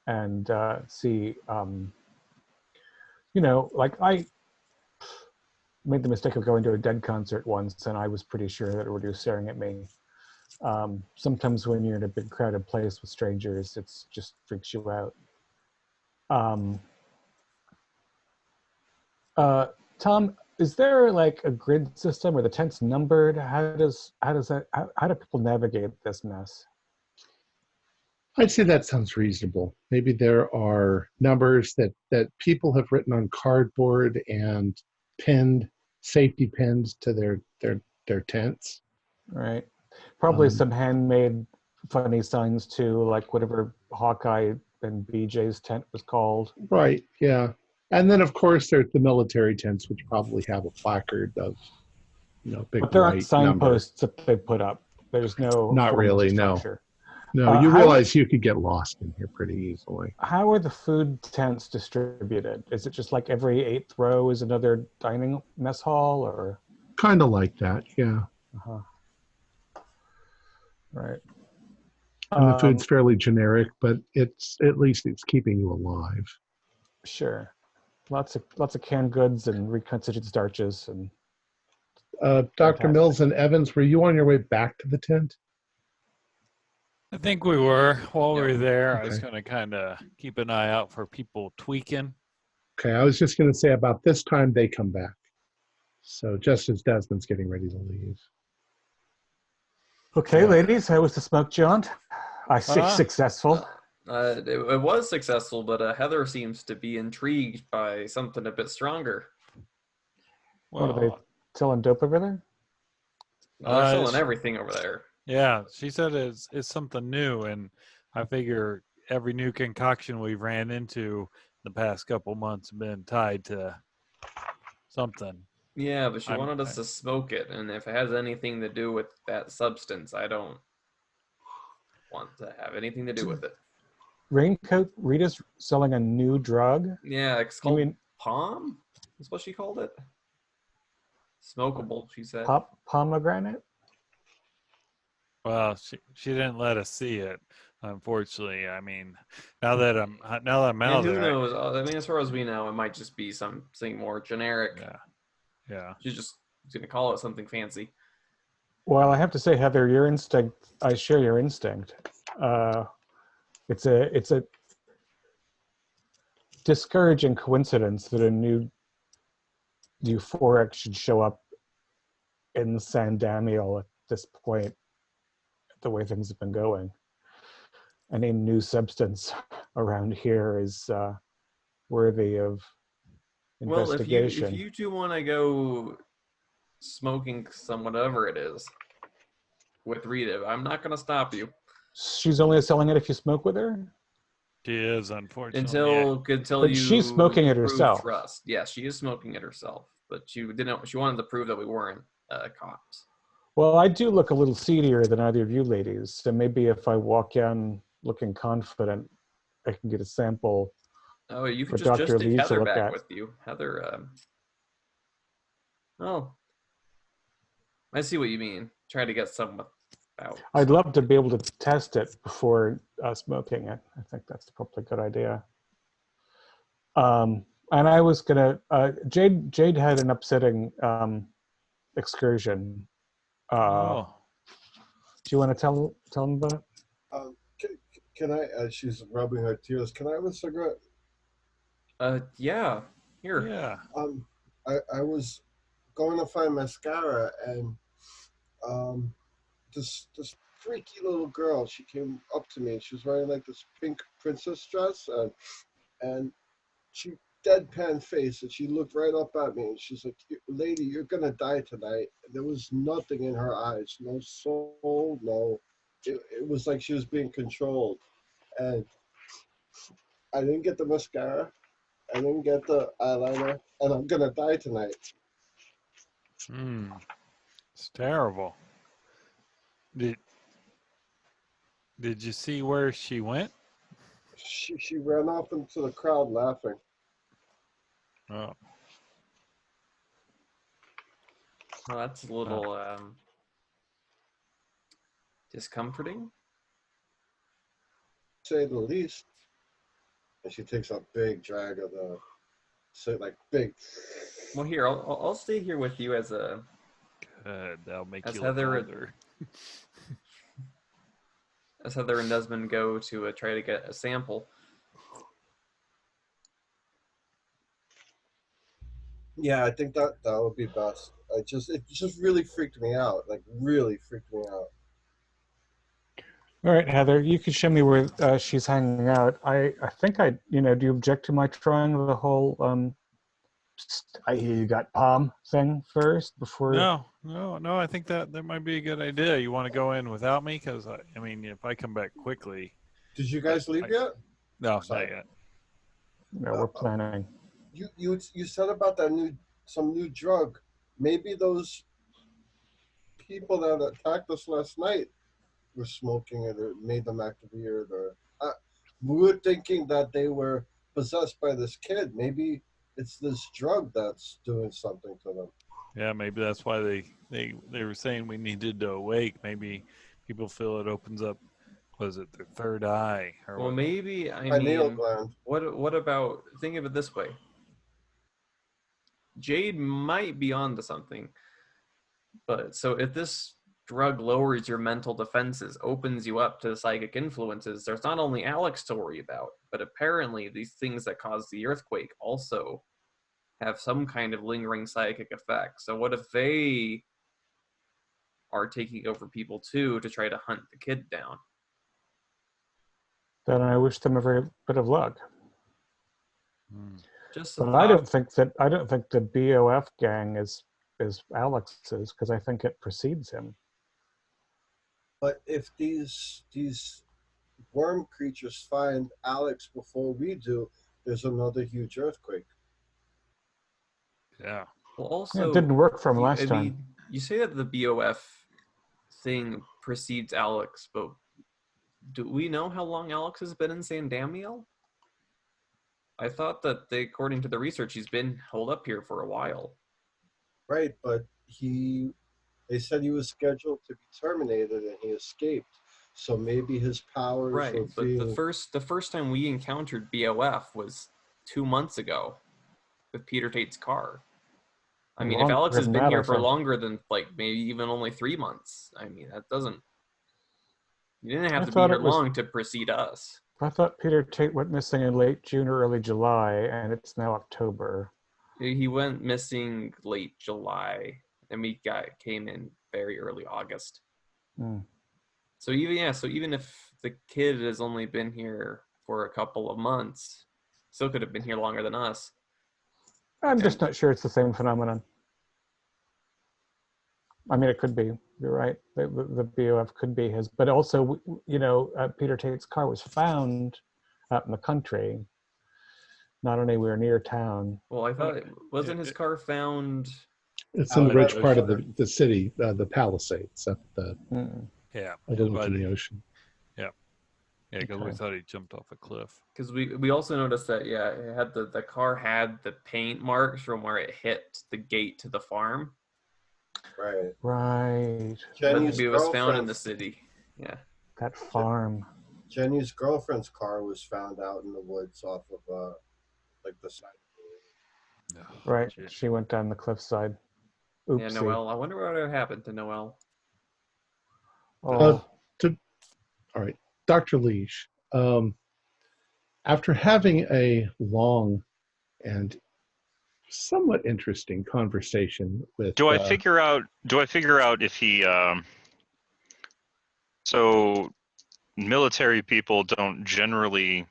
S5: and see. Like I made the mistake of going to a Dead concert once, and I was pretty sure that everybody was staring at me. Sometimes when you're in a big crowded place with strangers, it's just freaks you out. Tom, is there like a grid system or the tent's numbered? How do people navigate this mess?
S1: I'd say that sounds reasonable. Maybe there are numbers that people have written on cardboard and safety pinned to their tents.
S5: Right. Probably some handmade funny signs too, like whatever Hawkeye and BJ's tent was called.
S1: Right, yeah. And then, of course, there's the military tents, which probably have a placard of, big
S5: But there aren't
S1: white number.
S5: signposts that they put up. There's no
S1: Not
S5: formal
S1: really, no.
S5: structure.
S1: No, you realize you could get lost in here pretty easily.
S5: How are the food tents distributed? Is it just like every 8th row is another dining mess hall, or?
S1: Kind of like that, yeah.
S5: Uh-huh. Right.
S1: And the food's fairly generic, but at least it's keeping you alive.
S5: Sure. Lots of canned goods and reconstituted starches and.
S1: Dr. Mills and Evans, were you on your way back to the tent?
S2: I think we were. While we were there, I was
S1: Okay.
S2: going to kind of keep an eye out for people tweaking.
S1: Okay, I was just going to say about this time they come back. So just as Desmond's getting ready to leave.
S5: Okay, ladies, how was the smoke jaunt? I say successful.
S3: It was successful, but Heather seems to be intrigued by something a bit stronger.
S5: What are they selling dope over there?
S3: They're selling everything over there.
S2: Yeah, she said it's something new, and I figure every new concoction we've ran into the past couple months have been tied to something.
S3: Yeah, but she wanted us to smoke it, and if it has anything to do with that substance, I don't want to have anything to do with it.
S5: Raincoat Rita's selling a new drug?
S3: Yeah, it's called Palm? That's what she called it. Smokable, she said.
S5: Pomegranate?
S2: Well, she didn't let us see it, unfortunately. I mean, now that I'm out
S3: Who
S2: there,
S3: knows? I mean, as far as we know, it might just be something more generic.
S2: Yeah.
S3: She's just going to call it something fancy.
S5: Well, I have to say, Heather, your instinct, I share your instinct. It's a discouraging coincidence that a new euphoric should show up in San Damiel at this point, the way things have been going. Any new substance around here is worthy of
S3: Well,
S5: investigation.
S3: if you two want to go smoking some whatever it is with Rita, I'm not going to stop you
S5: She's only selling it if you smoke with her?
S2: She is, unfortunately.
S3: until
S5: But
S3: you
S5: she's smoking it
S3: prove
S5: herself.
S3: trust. Yes, she is smoking it herself, but she wanted to prove that we weren't cops.
S5: Well, I do look a little seedier than either of you ladies, so maybe if I walk in looking confident, I can get a sample.
S3: Oh, you
S5: For
S3: could just
S5: Dr.
S3: take
S5: Lees to
S3: Heather
S5: look
S3: back
S5: at.
S3: with you. Heather, oh, I see what you mean. Try to get some out.
S5: I'd love to be able to test it before smoking it. I think that's probably a good idea. And I was gonna, Jade had an upsetting excursion.
S2: Oh,
S5: Do you want to tell them about it?
S6: Can I? She's rubbing her tears. Can I have a cigarette?
S3: Yeah. Here.
S2: yeah.
S6: I was going to find mascara, and this freaky little girl. She came up to me, and she was wearing like this pink princess dress, and she deadpan face, and she looked right up at me, and she's like, "Lady, you're gonna die tonight." There was nothing in her eyes, no soul, no. It was like she was being controlled, and I didn't get the mascara, I didn't get the eyeliner, and I'm gonna die tonight.
S2: It's terrible. Did you see where she went?
S6: She ran off into the crowd laughing.
S2: Oh,
S3: Well, that's a little discomforting.
S6: Say the least. And she takes a big drag of the, like big.
S3: Well, here I'll stay here with you as a.
S2: good. That'll make
S3: As
S2: you
S3: Heather-
S2: look older.
S3: As Heather and Desmond go to try to get a sample.
S6: Yeah, I think that would be best. It just really freaked me out. Like really freaked me out.
S5: All right, Heather, you can show me where she's hanging out. I think do you object to my trying the whole I hear you got palm thing first before?
S2: No. I think that might be a good idea. You want to go in without me? Because, I mean, if I come back quickly.
S6: Did you guys leave yet?
S2: No,
S6: Sorry.
S2: not yet.
S5: No, we're planning.
S6: You said about that some new drug. Maybe those people that attacked us last night were smoking it, or made them act weird, or we were thinking that they were possessed by this kid. Maybe it's this drug that's doing something to them.
S2: Yeah, maybe that's why they were saying we needed to awake. Maybe people feel it opens up, was it their third eye? Or
S3: Well,
S2: what?
S3: maybe
S6: Pineal gland.
S3: What about? Think of it this way. Jade might be onto something, but so if this drug lowers your mental defenses, opens you up to psychic influences, there's not only Alex to worry about, but apparently these things that caused the earthquake also have some kind of lingering psychic effect. So what if they are taking over people too to try to hunt the kid down?
S5: Then I wish them a very bit of luck.
S3: Just
S5: But I don't think the BOF gang is Alex's, because I think it precedes him.
S6: But if these worm creatures find Alex before we do, there's another huge earthquake.
S2: Yeah.
S3: Well, also,
S5: Yeah, it didn't work for him last time.
S3: mean, you say that the BOF thing precedes Alex, but do we know how long Alex has been in San Damiel? I thought that according to the research, he's been holed up here for a while.
S6: Right, but they said he was scheduled to be terminated and he escaped. So maybe his powers
S3: Right,
S6: were
S3: but
S6: being...
S3: the first time we encountered BOF was 2 months ago with Peter Tate's car. I mean, if Alex has
S5: than
S3: been
S5: that,
S3: here
S5: I
S3: for
S5: think.
S3: longer than maybe even only 3 months, I mean, that doesn't. You didn't have
S5: I
S3: to be
S5: thought
S3: here
S5: it was-
S3: long to precede us.
S5: I thought Peter Tate went missing in late June or early July, and it's now October.
S3: He went missing late July, and we came in very early August.
S5: Hmm.
S3: So even if the kid has only been here for a couple of months, still could have been here longer than us.
S5: I'm just not sure it's the same phenomenon. I mean, it could be. You're right. The BOF could be his, but also, Peter Tate's car was found out in the country, not anywhere near town.
S3: Well, I thought wasn't his car found?
S1: It's in the
S6: Out
S1: rich
S6: by the
S1: part of
S6: ocean.
S1: the city, the Palisades, up the
S2: Yeah.
S1: overlooking the ocean.
S2: Yeah, because we
S5: Okay.
S2: thought he jumped off a cliff.
S3: Because we also noticed that it had the car had the paint marks from where it hit the gate to the farm.
S6: Right.
S5: Right.
S3: But
S6: Jenny's
S3: it was found in the
S6: girlfriend's
S3: city. Yeah.
S5: That farm.
S6: Jenny's girlfriend's car was found out in the woods off of the side.
S5: Right.
S2: Shit.
S5: She went down the cliffside.
S3: Yeah,
S5: Oopsie.
S3: Noelle. I wonder what happened to Noelle.
S5: Oh,
S1: All right, Dr. Leash, after having a long and somewhat interesting conversation with...
S4: Do I figure out if he so military people don't generally,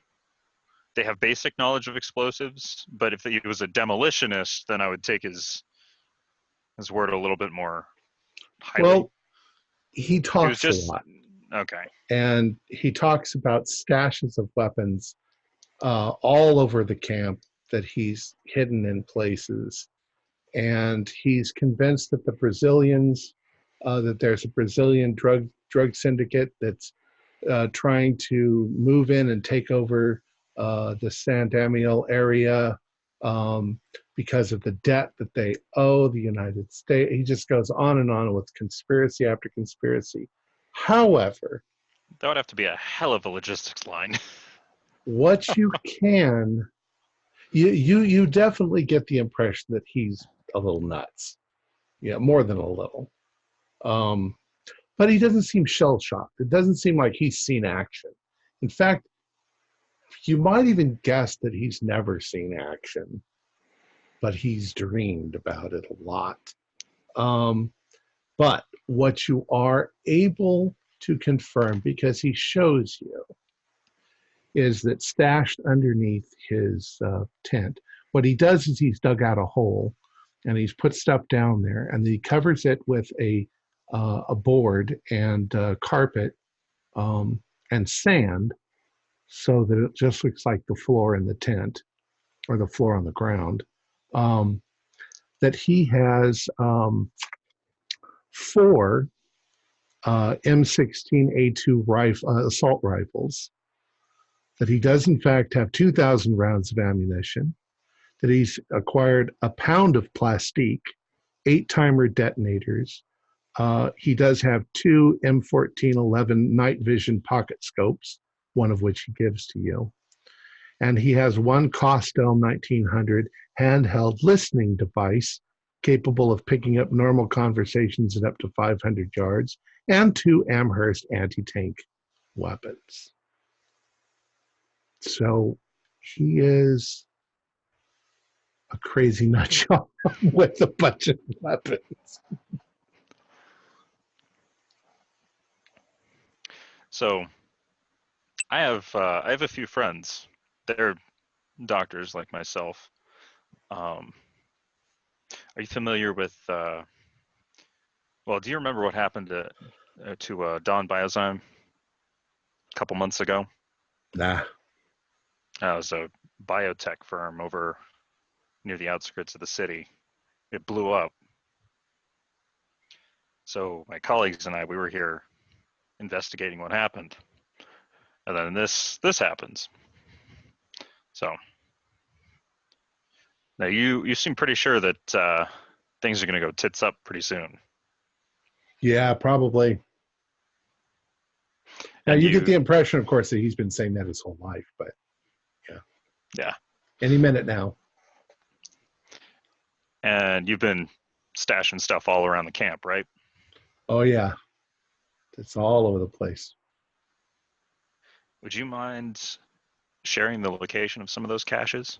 S4: they have basic knowledge of explosives, but if he was a demolitionist, then I would take his word a little bit more highly.
S1: Well, he
S4: He was
S1: talks a
S4: just
S1: lot,
S4: okay.
S1: and he talks about stashes of weapons all over the camp that he's hidden in places. And he's convinced that the Brazilians, that there's a Brazilian drug syndicate that's trying to move in and take over the San Damiel area because of the debt that they owe the United States. He just goes on and on with conspiracy after conspiracy. However,
S4: That would have to be a hell of a logistics line.
S1: what you can, you definitely get the impression that he's a little nuts. Yeah, more than a little. But he doesn't seem shell-shocked. It doesn't seem like he's seen action. In fact, you might even guess that he's never seen action, but he's dreamed about it a lot. But what you are able to confirm, because he shows you, is that stashed underneath his tent, what he does is he's dug out a hole and he's put stuff down there, and he covers it with a board and carpet and sand, so that it just looks like the floor in the tent or the floor on the ground. That he has 4 M16A2 assault rifles. That he does in fact have 2,000 rounds of ammunition. That he's acquired a pound of plastique, 8-timer detonators. He does have 2 M1411 night vision pocket scopes, one of which he gives to you. And he has 1 Costel 1900 handheld listening device capable of picking up normal conversations at up to 500 yards, and 2 Amherst anti-tank weapons. So he is a crazy nut job with a bunch of weapons.
S4: So I have a few friends. They're doctors like myself. Are you familiar with? Well, do you remember what happened to Don Biozyme a couple months ago?
S1: Nah.
S4: It was a biotech firm over near the outskirts of the city. It blew up. So my colleagues and I, we were here investigating what happened, and then this happens. So now you seem pretty sure that things are going to go tits up pretty soon.
S1: Yeah, probably. Now
S4: And
S1: you get the impression, of course, that he's been saying that his whole life, but
S4: yeah.
S1: Any minute now.
S4: And you've been stashing stuff all around the camp, right?
S1: Oh yeah, it's all over the place.
S4: would you mind sharing the location of some of those caches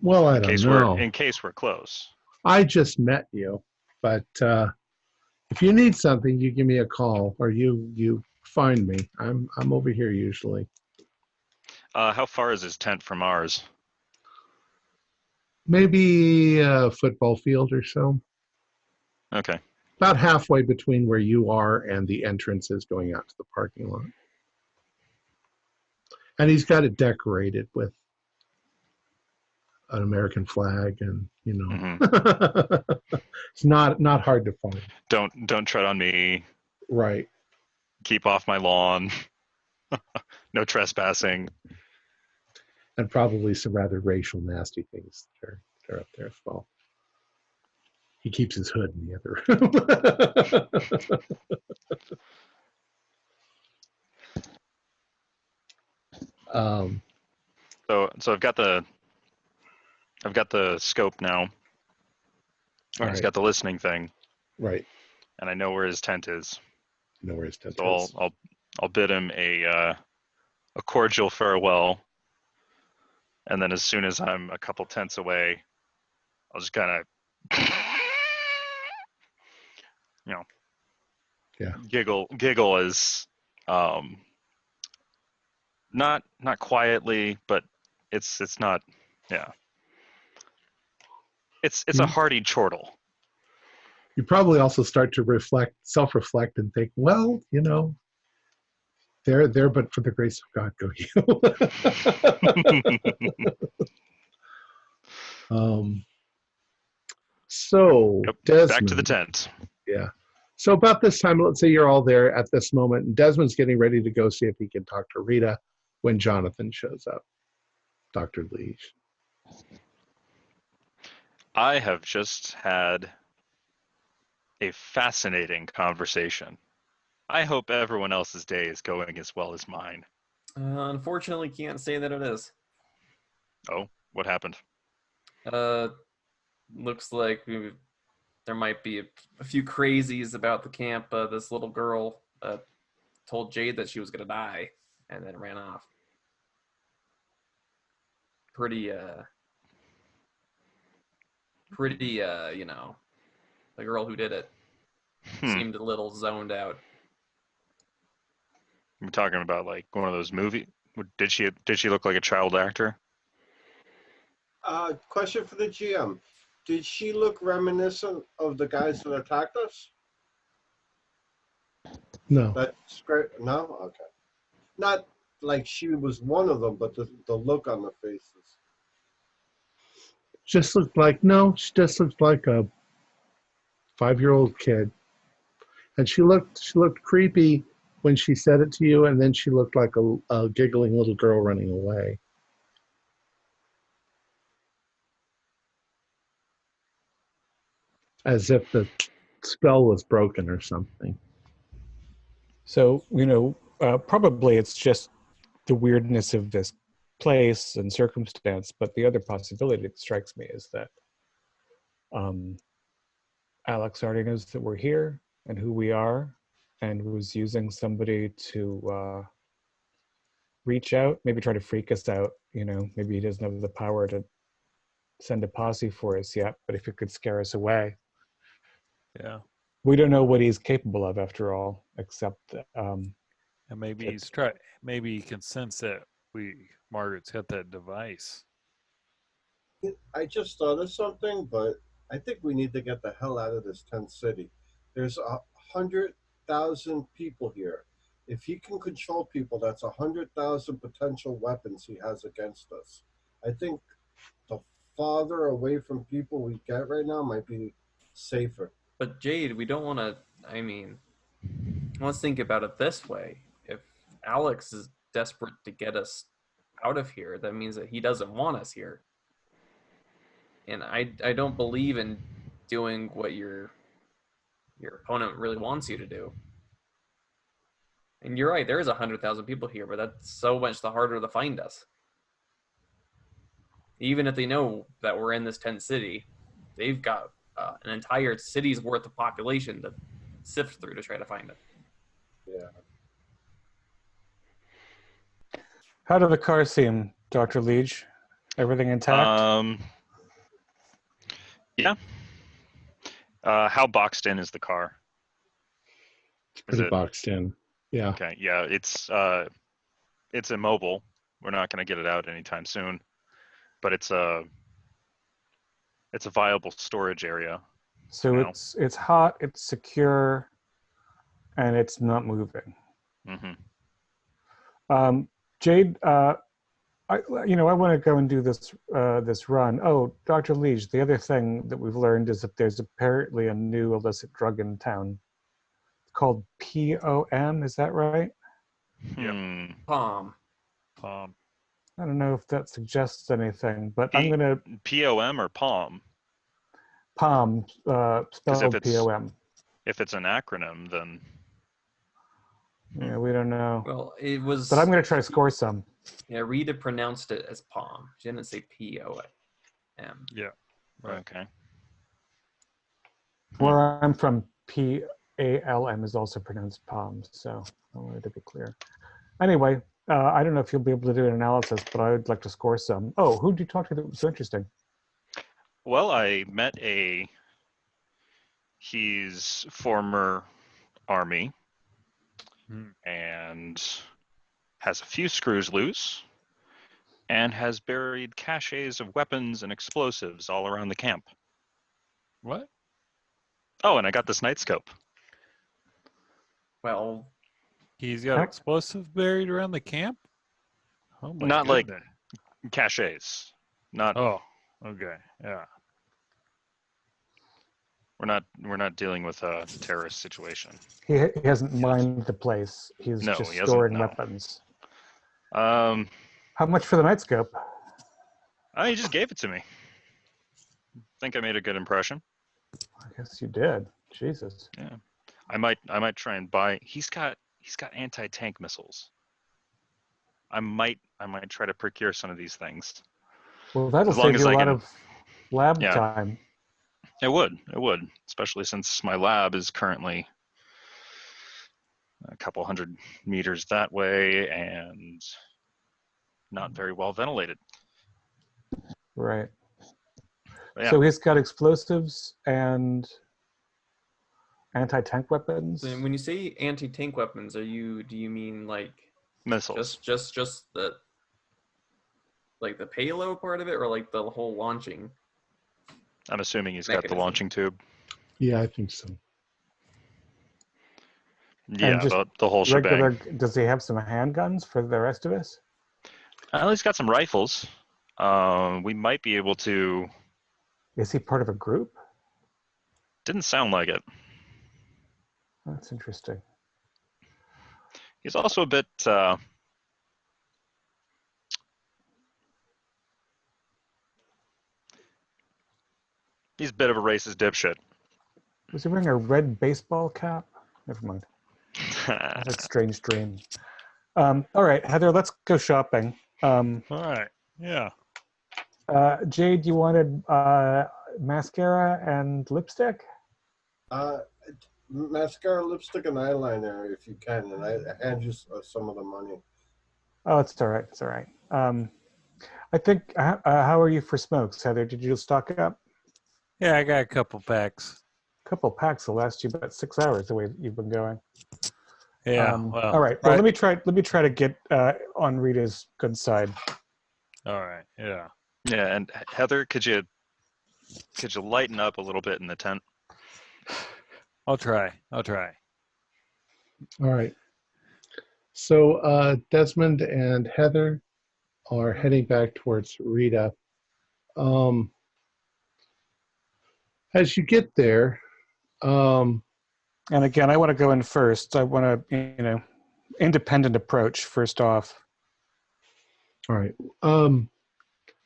S1: Well, I
S4: in
S1: don't
S4: case
S1: know.
S4: in case we're close?
S1: I just met you, but if you need something, you give me a call or you find me. I'm over here usually.
S4: How far is his tent from ours?
S1: Maybe a football field or so.
S4: Okay.
S1: About halfway between where you are and the entrances going out to the parking lot. And he's got it decorated with an American flag, and it's not hard to find.
S4: Don't tread on me.
S1: Right.
S4: Keep off my lawn. No trespassing.
S1: And probably some rather racial, nasty things that are up there as well. He keeps his hood in the other room.
S4: So I've got the scope now. Or he's got the listening thing.
S1: Right.
S4: And I know where his tent is.
S1: You know where his tent
S4: So
S1: is.
S4: I'll bid him a cordial farewell. And then as soon as I'm a couple tents away, I'll just kind of giggle as not quietly, but it's not it's a hearty chortle.
S1: You probably also start to self-reflect and think, well, there, but for the grace of God go you. So
S4: Yep,
S1: Desmond,
S4: back to the tent.
S1: Yeah. So about this time, let's say you're all there at this moment, and Desmond's getting ready to go see if he can talk to Rita when Jonathan shows up. Dr. Leach.
S4: I have just had a fascinating conversation. I hope everyone else's day is going as well as mine.
S3: Unfortunately, can't say that it is.
S4: Oh, what happened?
S3: Looks like there might be a few crazies about the camp. This little girl told Jade that she was going to die and then ran off. Pretty, the girl who did it seemed a little zoned out.
S4: We're talking about like one of those movies. Did she look like a child actor?
S6: Question for the GM. Did she look reminiscent of the guys that attacked us?
S1: No.
S6: That's great. No? Okay. Not like she was one of them, but the look on the faces.
S1: She just looked like a 5-year-old kid. And she looked creepy when she said it to you, and then she looked like a giggling little girl running away. As if the spell was broken or something.
S5: So, probably it's just the weirdness of this place and circumstance, but the other possibility that strikes me is that Alex already knows that we're here and who we are, and was using somebody to reach out, maybe try to freak us out. Maybe he doesn't have the power to send a posse for us yet, but if he could scare us away.
S2: Yeah.
S5: We don't know what he's capable of after all, except
S2: And maybe maybe he can sense that Margaret's got that device.
S6: I just thought of something, but I think we need to get the hell out of this tent city. There's 100,000 people here. If he can control people, that's 100,000 potential weapons he has against us. I think the farther away from people we get right now might be safer.
S3: But Jade, we don't want to, let's think about it this way. If Alex is desperate to get us out of here, that means that he doesn't want us here. And I don't believe in doing what your opponent really wants you to do. And you're right, there is 100,000 people here, but that's so much the harder to find us. Even if they know that we're in this tent city, they've got an entire city's worth of population to sift through to try to find it.
S6: Yeah.
S5: How did the car seem, Dr. Liege? Everything intact?
S4: Yeah. How boxed in is the car?
S1: It's pretty boxed in. Yeah.
S4: Okay? Yeah, it's immobile. We're not going to get it out anytime soon, but it's a viable storage area.
S5: So
S4: now.
S5: it's hot, it's secure, and it's not moving.
S4: Mm-hmm.
S5: Jade, I want to go and do this this run. Oh, Dr. Liege, the other thing that we've learned is that there's apparently a new illicit drug in town. It's called POM. Is that right?
S4: Yeah.
S3: Palm.
S5: I don't know if that suggests anything, but I'm gonna
S4: POM or POM?
S5: POM, spelled POM.
S4: If it's an acronym, then
S5: Yeah, we don't know.
S3: Well, it was.
S5: But I'm gonna try to score some.
S3: Yeah, Rita pronounced it as palm. She didn't say POM.
S2: Yeah. Right.
S4: Okay.
S5: Where I'm from, PALM is also pronounced POM, so I wanted to be clear. Anyway, I don't know if you'll be able to do an analysis, but I would like to score some. Oh, who did you talk to that was so interesting?
S4: Well, I met he's former Army and has a few screws loose and has buried caches of weapons and explosives all around the camp.
S2: What?
S4: Oh, and I got this night scope.
S3: Well,
S2: He's got explosive buried around the camp? Oh my
S4: Not
S2: goodness.
S4: like caches. Not.
S2: Oh, okay. Yeah.
S4: We're not dealing with a terrorist situation.
S5: He hasn't mined the place. He's
S4: No,
S5: just
S4: he hasn't,
S5: storing
S4: no.
S5: weapons.
S4: How
S5: much for the night scope?
S4: He just gave it to me. Think I made a good impression.
S5: I guess you did. Jesus.
S4: Yeah. I might try and buy. He's got anti-tank missiles. I might try to procure some of these things.
S5: Well, that'll
S4: As long
S5: save
S4: as
S5: you a
S4: I
S5: lot
S4: can-
S5: of lab
S4: Yeah.
S5: time.
S4: It would, especially since my lab is currently a couple hundred meters that way and not very well ventilated.
S5: Right.
S4: But yeah,
S5: So he's got explosives and anti-tank weapons.
S3: so when you say anti-tank weapons, do you mean like
S4: missiles.
S3: just the like the payload part of it, or like the whole launching?
S4: I'm assuming he's got the
S3: mechanism.
S4: launching tube.
S1: Yeah, I think so.
S4: Yeah,
S5: just
S4: the whole
S5: Regular.
S4: shebang.
S5: Does he have some handguns for the rest of us?
S4: Well, he's got some rifles. We might be able to.
S5: Is he part of a group?
S4: Didn't sound like it.
S5: That's interesting.
S4: He's also a bit. He's a bit of a racist dipshit.
S5: Was he wearing a red baseball cap? Never mind. That's a strange dream. All right, Heather, let's go shopping.
S2: All right. Yeah.
S5: Jade, you wanted mascara and lipstick?
S6: Mascara, lipstick, and eyeliner if you can, and I hand you some of the money.
S5: Oh, it's all right. It's all right. I think. How are you for smokes, Heather? Did you stock up?
S2: Yeah, I got a couple packs.
S5: A couple packs will last you about 6 hours the way you've been going.
S2: Yeah.
S5: All right. Well, let me try to get on Rita's good side.
S2: All right. Yeah.
S4: Yeah, and Heather, could you lighten up a little bit in the tent?
S2: I'll try.
S1: All right. So Desmond and Heather are heading back towards Rita. As you get there,
S5: And again, I want to go in first. I want to, independent approach first off.
S1: all right.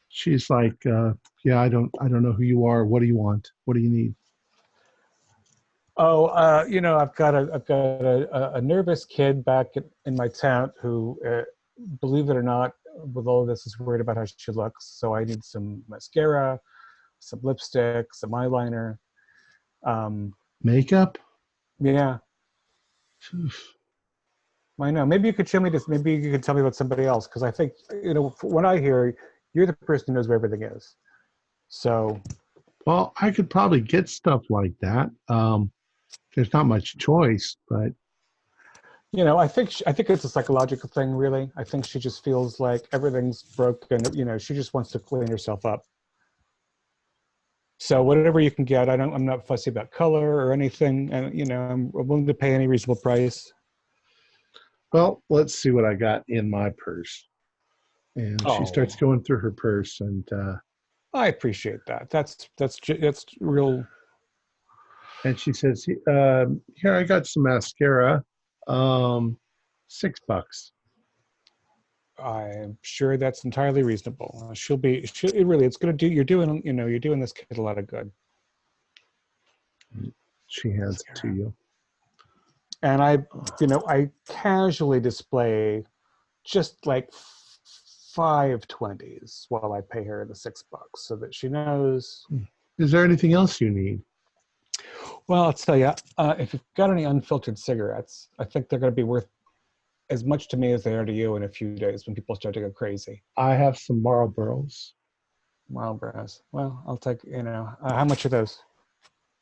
S1: She's like, yeah, I don't know who you are. What do you want? What do you need?
S5: Oh, I've got a nervous kid back in my town who, believe it or not, with all of this, is worried about how she looks. So I need some mascara, some lipstick, some eyeliner.
S1: Makeup?
S5: Yeah. I know. Maybe you could show me this. Maybe you could tell me about somebody else, because I think, when I hear, you're the person who knows where everything is. So,
S1: Well, I could probably get stuff like that. There's not much choice, but
S5: I think it's a psychological thing, really. I think she just feels like everything's broken. She just wants to clean herself up. So whatever you can get, I'm not fussy about color or anything, and I'm willing to pay any reasonable price.
S1: well, let's see what I got in my purse. And she starts
S5: Oh.
S1: going through her purse, and
S5: I appreciate that. That's real.
S1: and she says, "Here, I got some mascara. $6."
S5: I'm sure that's entirely reasonable. It's going to do. You're doing this kid a lot of good.
S1: She hands it to you.
S5: And I casually display just like 5 20s while I pay her the $6, so that she knows.
S1: Is there anything else you need?
S5: Well, I'll tell you, if you've got any unfiltered cigarettes, I think they're going to be worth as much to me as they are to you in a few days when people start to go crazy.
S1: I have some Marlboros.
S5: Marlboros. Well, I'll take, how much are those?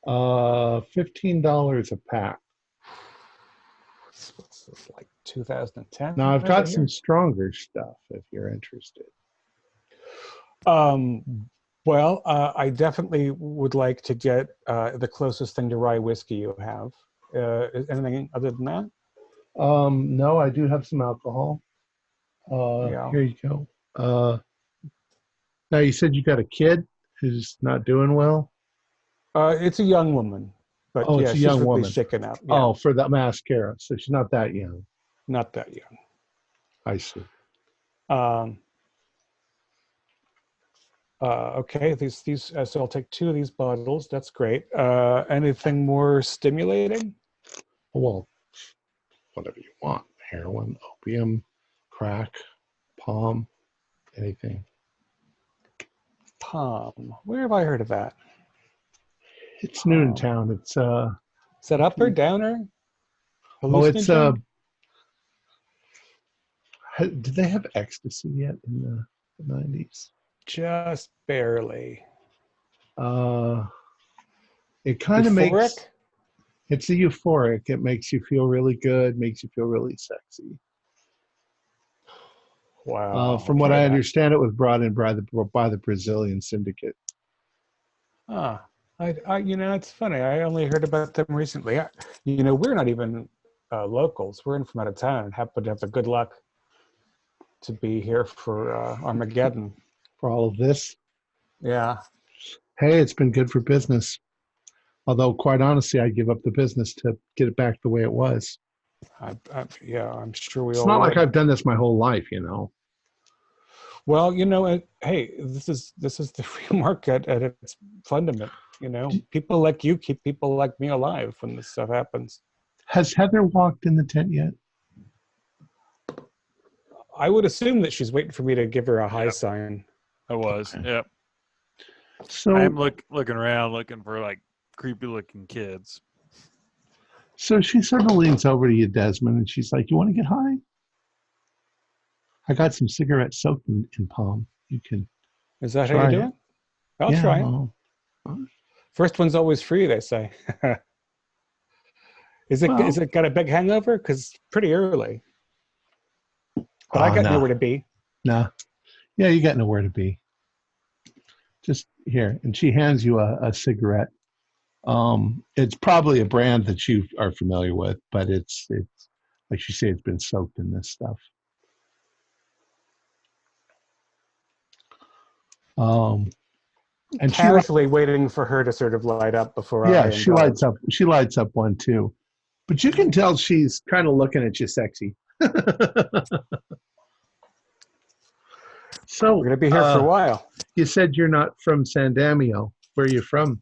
S1: $15 a pack.
S5: What's this, like 2010?
S1: Now, I've got some stronger stuff if you're interested.
S5: Well, I definitely would like to get the closest thing to rye whiskey you have. Anything other than that?
S1: No, I do have some alcohol.
S5: Yeah.
S1: Here you go. Now, you said you got a kid who's not doing well?
S5: It's a young woman. But
S1: Oh,
S5: yeah,
S1: it's a
S5: she's
S1: young
S5: really
S1: woman.
S5: shaken up. Yeah.
S1: Oh, for the mascara. So she's not that young.
S5: Not that young.
S1: I see.
S5: Okay, these. So I'll take 2 of these bottles. That's great. Anything more stimulating?
S1: Well, whatever you want. Heroin, opium, crack, palm, anything.
S5: Palm. Where have I heard of that?
S1: It's new in town. It's
S5: Is that upper, downer?
S1: oh, it's
S5: Hallucinogen?
S1: did they have ecstasy yet in the 90s?
S5: Just barely.
S1: It kind of makes
S5: Euphoric?
S1: it's a euphoric. It makes you feel really good, makes you feel really sexy.
S5: Wow.
S1: From what I understand, it was brought in by the Brazilian syndicate.
S5: Ah, it's funny. I only heard about them recently. We're not even locals. We're in from out of town and happen to have the good luck to be here for Armageddon.
S1: For all of this.
S5: Yeah.
S1: Hey, it's been good for business. Although, quite honestly, I'd give up the business to get it back the way it was.
S5: Yeah, I'm sure we all.
S1: It's not like
S5: would.
S1: I've done this my whole life,
S5: Well, hey, this is the free market at its fundament. People like you keep people like me alive when this stuff happens.
S1: Has Heather walked in the tent yet?
S5: I would assume that she's waiting for me to give her a high sign.
S2: I was.
S1: Okay.
S2: Yep.
S1: So
S2: I'm looking around, looking for like creepy looking kids.
S1: So she sort of leans over to you, Desmond, and she's like, "You want to get high? I got some cigarettes soaked in palm. You can."
S5: Is that
S1: try
S5: how you do
S1: it.
S5: it? I'll try it.
S1: Well,
S5: First one's always free, they say. Is it got a big hangover? Because it's pretty early. But I got nowhere to be.
S1: Nah. Yeah, you got nowhere to be. Just here. And she hands you a cigarette. It's probably a brand that you are familiar with, but it's like you say, it's been soaked in this stuff. And
S5: casually waiting for her to sort of light up before
S1: she lights up. She lights up one too, but you can tell she's kind of looking at you sexy. So
S5: we're gonna be here for a while.
S1: You said you're not from San Damio. Where are you from?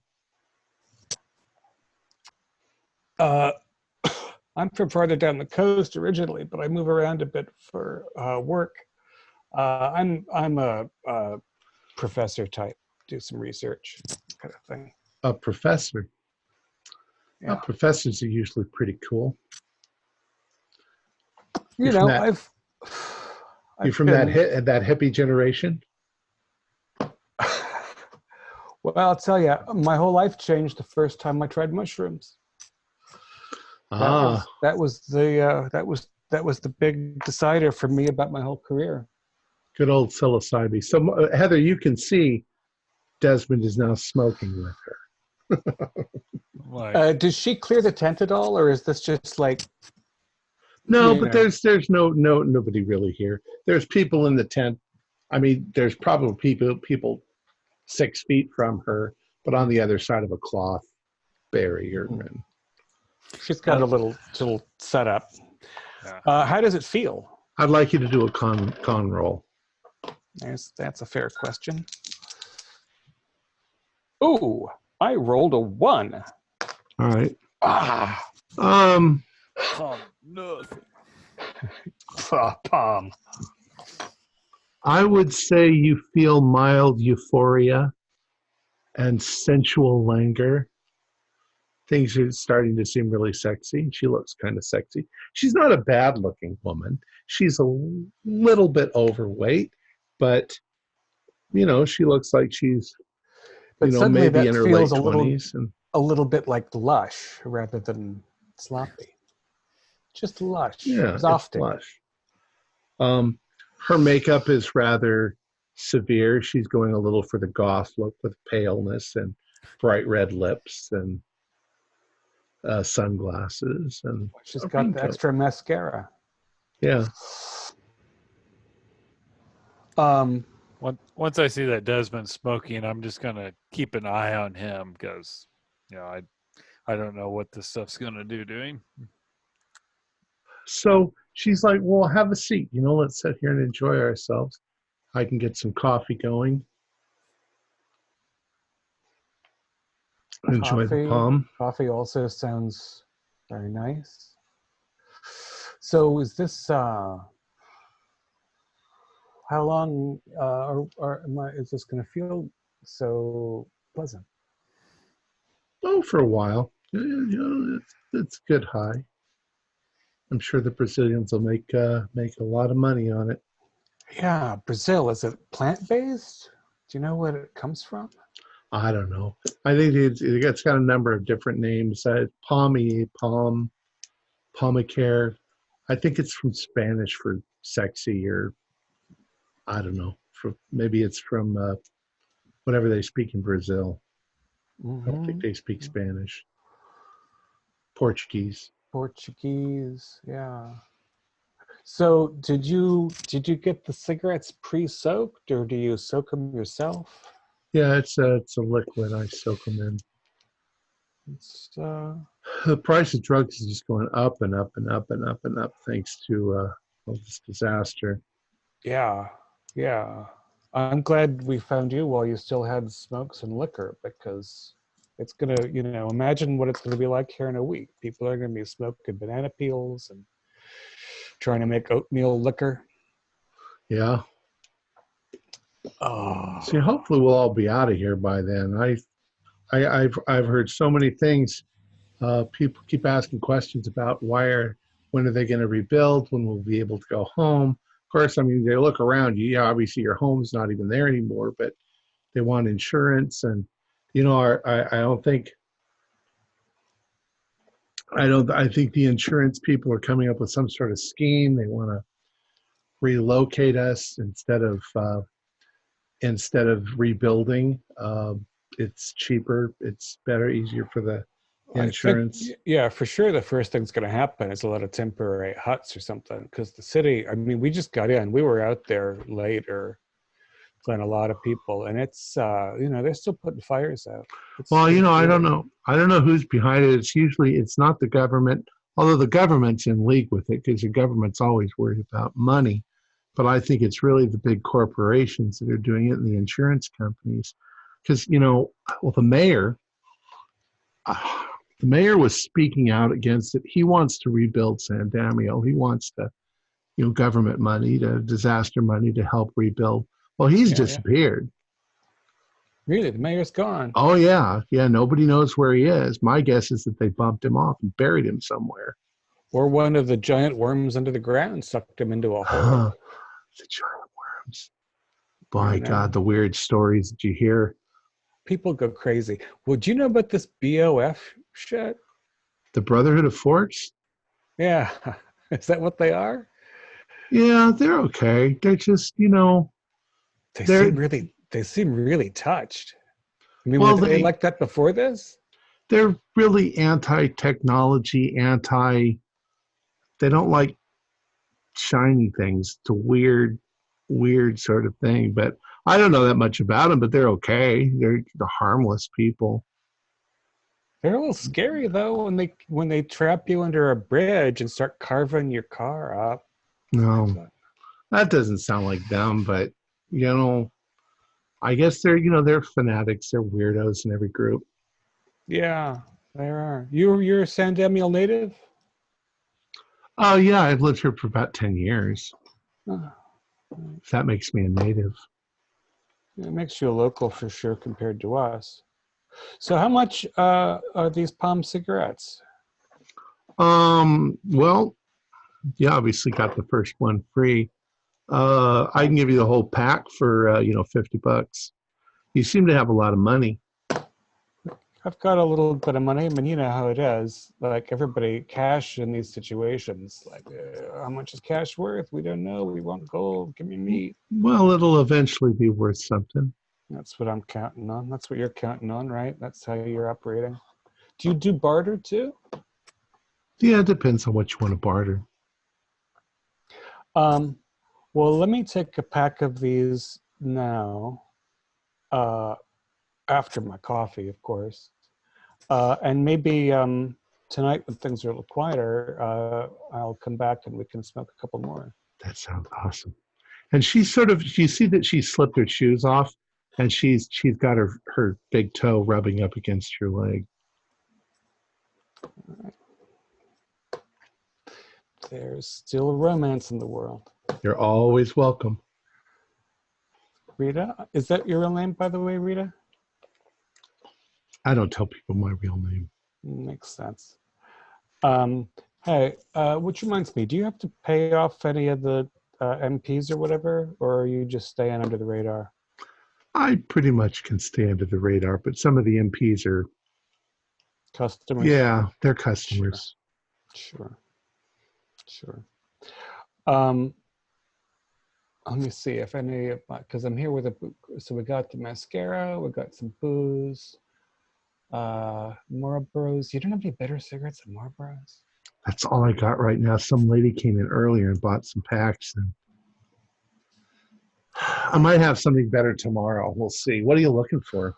S5: I'm from farther down the coast originally, but I move around a bit for work. I'm a professor type, do some research kind of thing.
S1: A professor?
S5: Yeah.
S1: Professors are usually pretty cool.
S5: You
S1: from
S5: know,
S1: that-
S5: I've
S1: You from
S5: been-
S1: that hippie generation?
S5: Well, I'll tell you, my whole life changed the first time I tried mushrooms.
S1: Ah,
S5: That was the big decider for me about my whole career.
S1: good old psilocybin. So, Heather, you can see Desmond is now smoking with her.
S2: Like,
S5: Does she clear the tent at all, or is this just like?
S1: No,
S5: you
S1: but
S5: know?
S1: there's nobody really here. There's people in the tent. I mean, there's probably people 6 feet from her, but on the other side of a cloth barrier. And
S5: She's got a little setup.
S2: yeah.
S5: How does it feel?
S1: I'd like you to do a con roll.
S5: That's a fair question. Ooh, I rolled a 1.
S1: All right.
S5: Ah,
S2: Oh, nothing.
S5: palm.
S1: I would say you feel mild euphoria and sensual languor. Things are starting to seem really sexy. She looks kind of sexy. She's not a bad-looking woman. She's a little bit overweight, but she looks like she's
S5: But suddenly
S1: maybe
S5: that
S1: in her
S5: feels
S1: late 20s. And
S5: a little bit like lush rather than sloppy. Just lush.
S1: yeah, it's
S5: Exhausting.
S1: lush. Her makeup is rather severe. She's going a little for the goth look with paleness and bright red lips and sunglasses. And
S5: She's
S1: a
S5: got the
S1: raincoat.
S5: extra mascara.
S1: Yeah.
S2: Once I see that Desmond's smoking, I'm just gonna keep an eye on him because, I don't know what this stuff's gonna do to him.
S1: So she's like, well, have a seat. Let's sit here and enjoy ourselves. I can get some coffee going. Enjoy the palm.
S5: Coffee also sounds very nice. So is this how long is this going to feel so pleasant?
S1: Oh, for a while. It's good high. I'm sure the Brazilians will make a lot of money on it.
S5: Yeah, Brazil, is it plant-based? Do you know where it comes from?
S1: I don't know. I think it's got a number of different names. Palmicare. I think it's from Spanish for sexy, or I don't know. Maybe it's from whatever they speak in Brazil. I don't think they speak Spanish. Portuguese,
S5: yeah. So did you get the cigarettes pre-soaked, or do you soak them yourself?
S1: Yeah, it's a liquid. I soak them in.
S5: It's
S1: The price of drugs is just going up and up and up and up and up thanks to all this disaster.
S5: yeah. I'm glad we found you while you still had smokes and liquor, because it's gonna, imagine what it's gonna be like here in a week. People are gonna be smoking banana peels and trying to make oatmeal liquor.
S1: Yeah.
S5: Oh,
S1: See, hopefully we'll all be out of here by then. I've heard so many things. People keep asking questions about when are they going to rebuild? When we'll be able to go home? Of course, I mean, they look around you. Yeah, obviously your home's not even there anymore, but they want insurance, and I think the insurance people are coming up with some sort of scheme. They want to relocate us instead of rebuilding. It's cheaper. It's better, easier for the insurance.
S5: Yeah, for sure. The first thing's going to happen is a lot of temporary huts or something, because the city, I mean, we just got in. We were out there later than a lot of people, and it's they're still putting fires out.
S1: Well, I don't know. I don't know who's behind it. It's not the government, although the government's in league with it because the government's always worried about money. But I think it's really the big corporations that are doing it, and the insurance companies. Because the mayor was speaking out against it. He wants to rebuild San Damiano. He wants government money, disaster money to help rebuild. Well, he's disappeared.
S5: Really, the mayor's gone.
S1: Oh yeah. Nobody knows where he is. My guess is that they bumped him off and buried him somewhere.
S5: Or one of the giant worms under the ground sucked him into a hole.
S1: The giant worms.
S5: You
S1: My
S5: know?
S1: God, the weird stories that you hear.
S5: People go crazy. Well, do you know about this BOF shit?
S1: The Brotherhood of Forks?
S5: Yeah. Is that what they are?
S1: Yeah, they're okay. They're just, they're
S5: They seem really touched. I mean,
S1: well,
S5: were they like that before this?
S1: they're really anti-technology, they don't like shiny things. It's a weird sort of thing. But I don't know that much about them, but they're okay. They're the harmless people.
S5: They're a little scary though when they trap you under a bridge and start carving your car up.
S1: No, that doesn't sound like them, but I guess they're fanatics. They're weirdos in every group.
S5: Yeah, there are. You're a San Damiel native?
S1: Oh yeah, I've lived here for about 10 years.
S5: Oh,
S1: If that makes me a native.
S5: it makes you a local for sure compared to us. So how much are these palm cigarettes?
S1: Well, you obviously got the first one free. I can give you the whole pack for $50. You seem to have a lot of money.
S5: I've got a little bit of money. I mean, you know how it is. Like everybody, cash in these situations. Like, how much is cash worth? We don't know. We want gold. Give me meat.
S1: Well, it'll eventually be worth something.
S5: That's what I'm counting on. That's what you're counting on, right? That's how you're operating. Do you do barter too?
S1: Yeah, it depends on what you want to barter.
S5: Well, let me take a pack of these now. After my coffee, of course. And maybe tonight when things are a little quieter, I'll come back and we can smoke a couple more.
S1: That sounds awesome. And she's you see that she slipped her shoes off and she's got her big toe rubbing up against your leg.
S5: All right. There's still romance in the world.
S1: You're always welcome.
S5: Rita, is that your real name, by the way, Rita?
S1: I don't tell people my real name.
S5: Makes sense. Hey, which reminds me, do you have to pay off any of the MPs or whatever, or are you just staying under the radar?
S1: I pretty much can stay under the radar, but some of the MPs are
S5: Customers?
S1: Yeah, they're customers.
S5: Sure. Let me see if any of my, because I'm here with so we got the mascara, we got some booze, Marlboros. You don't have any better cigarettes than Marlboros?
S1: That's all I got right now. Some lady came in earlier and bought some packs, and I might have something better tomorrow. We'll see. What are you looking for?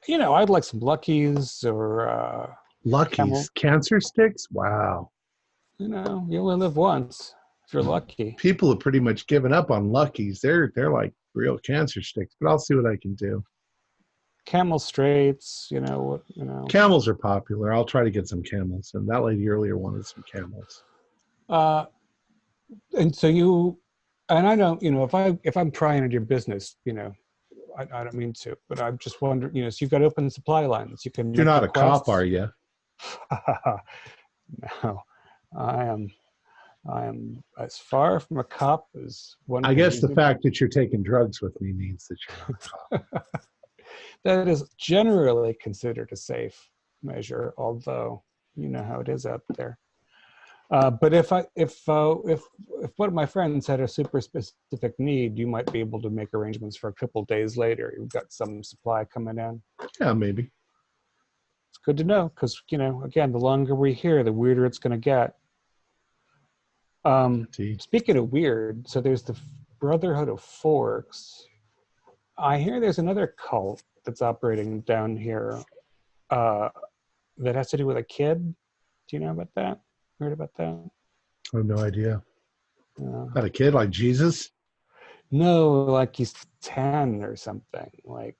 S5: I'd like some Luckies or
S1: Luckies? Cancer sticks? Wow.
S5: You only live once if you're lucky.
S1: People have pretty much given up on Luckies. They're like real cancer sticks, but I'll see what I can do.
S5: Camel Straights,
S1: Camels are popular. I'll try to get some camels. And that lady earlier wanted some camels.
S5: And so I know, if I'm prying into your business, I don't mean to, but I'm just wondering, so you've got open supply lines.
S1: You're not a cop, are you?
S5: No, I am as far from a cop as one.
S1: I guess the fact that you're taking drugs with me means that you're not a cop.
S5: That is generally considered a safe measure, although you know how it is out there. But if one of my friends had a super specific need, you might be able to make arrangements for a couple days later. You've got some supply coming in.
S1: Yeah, maybe.
S5: It's good to know because, again, the longer we're here, the weirder it's going to get. Speaking of weird, so there's the Brotherhood of Forks. I hear there's another cult that's operating down here that has to do with a kid. Do you know about that? Heard about that?
S1: I have no idea. About a kid like Jesus?
S5: No, like he's 10 or something.
S1: No, I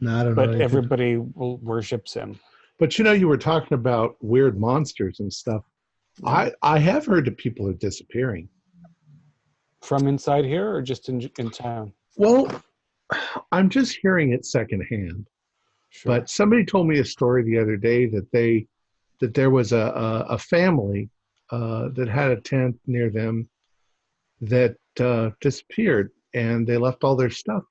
S1: don't know.
S5: But everybody worships him.
S1: But you were talking about weird monsters and stuff. I have heard that people are disappearing.
S5: From inside here or just in town?
S1: Well, I'm just hearing it secondhand. Sure. But somebody told me a story the other day that there was a family that had a tent near them that disappeared, and they left all their stuff,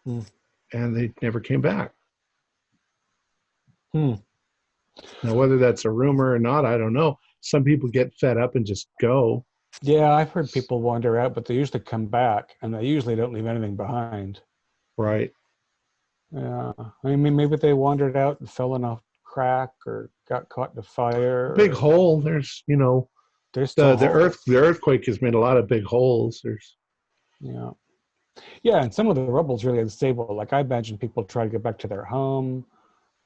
S1: and they never came back. Now, whether that's a rumor or not, I don't know. Some people get fed up and just go.
S5: Yeah, I've heard people wander out, but they usually come back, and they usually don't leave anything behind.
S1: Right.
S5: Yeah, I mean, maybe they wandered out and fell in a crack or got caught in a fire.
S1: Big hole. There's,
S5: There's still
S1: the
S5: holes.
S1: earthquake has made a lot of big holes.
S5: Yeah, and some of the rubble's really unstable. Like, I imagine people try to get back to their home,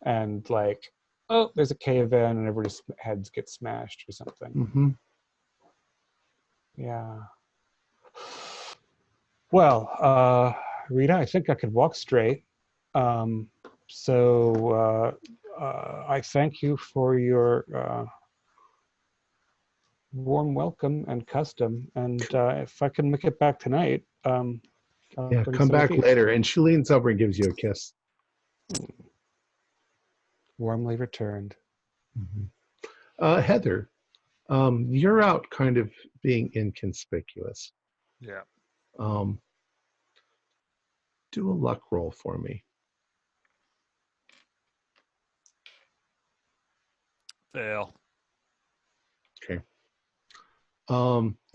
S5: and like, oh, there's a cave in, and everybody's heads get smashed or something.
S1: Mm-hmm.
S5: Yeah. Well, Rita, I think I could walk straight. So I thank you for your warm welcome and custom. And if I can make it back tonight, I'll bring
S1: Come
S5: some
S1: back
S5: with you.
S1: later. And she leans over and gives you a kiss.
S5: Warmly returned.
S1: Mm-hmm. Heather, you're out kind of being inconspicuous.
S2: Yeah.
S1: Do a luck roll for me.
S2: Fail.
S1: Okay.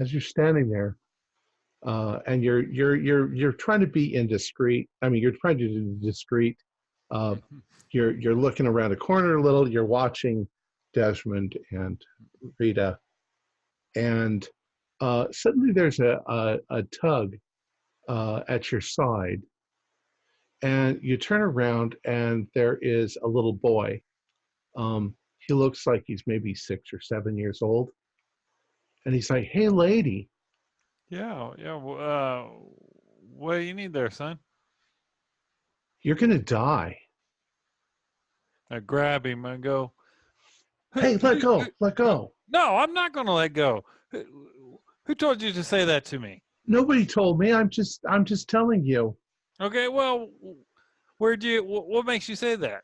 S1: As you're standing there, and you're trying to be indiscreet. I mean, you're trying to be discreet. You're looking around a corner a little. You're watching Desmond and Rita, and suddenly there's a tug at your side, and you turn around, and there is a little boy. He looks like he's maybe 6 or 7 years old, and he's like, "Hey, lady."
S2: Yeah. What do you need there, son?
S1: You're gonna die.
S2: I grab him and go,
S1: Hey, let go, let go.
S2: No, I'm not going to let go. Who told you to say that to me?
S1: Nobody told me. I'm just telling you.
S2: Okay, well, what makes you say that?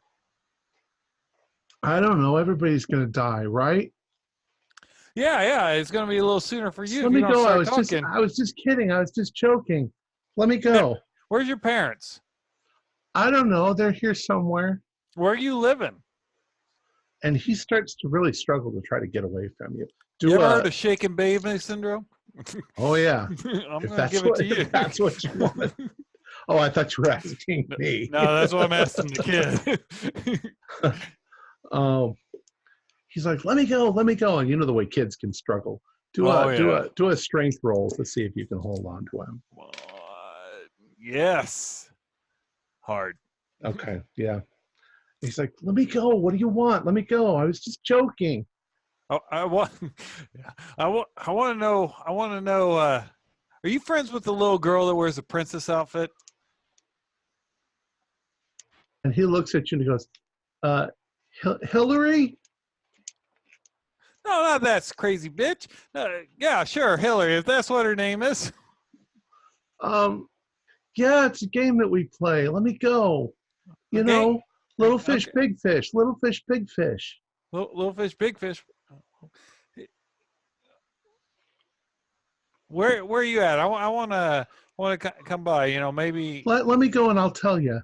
S1: I don't know. Everybody's gonna die, right?
S2: Yeah, it's going to be a little sooner for you.
S1: Let
S2: if
S1: me
S2: you don't
S1: go.
S2: start
S1: I was just kidding. I was just joking. Let me go.
S2: Where's your parents?
S1: I don't know. They're here somewhere.
S2: Where are you living?
S1: And he starts to really struggle to try to get away from you.
S2: You ever heard of shaken baby syndrome?
S1: Oh yeah.
S2: I'm going to give it to you.
S1: If that's what you want. Oh, I thought you were asking me.
S2: No, that's what I'm asking the kid.
S1: He's like, let me go, and you know the way kids can struggle. Do a strength roll to see if you can hold on to him.
S2: Yes. Hard.
S1: Okay, yeah. He's like, let me go. What do you want? Let me go. I was just joking.
S2: Oh, I want to know. Are you friends with the little girl that wears a princess outfit?
S1: And he looks at you and he goes, Hillary?
S2: No, not that crazy bitch. Yeah, sure, Hillary, if that's what her name is.
S1: Yeah, it's a game that we play. Let me go. You know, little fish, big fish. Little fish, big fish.
S2: Little fish, big fish. Where are you at? I want to come by. You know, maybe.
S1: Let me go and I'll tell you.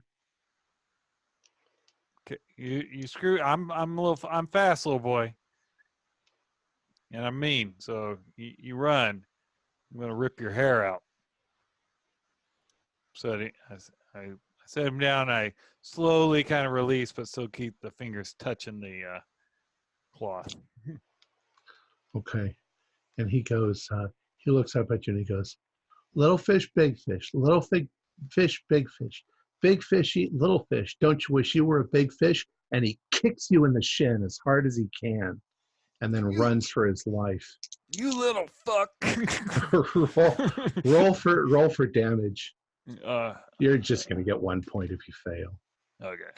S2: Okay, you screw. I'm fast, little boy, and I'm mean. So you run. I'm gonna rip your hair out. So I set him down. I slowly kind of release, but still keep the fingers touching the cloth.
S1: Okay. And he goes, he looks up at you and he goes, little fish, big fish. Little fish, big fish. Big fish eat little fish. Don't you wish you were a big fish? And he kicks you in the shin as hard as he can and then runs for his life.
S2: You little fuck.
S1: roll for damage. You're just going to get 1 point if you fail.
S2: Okay.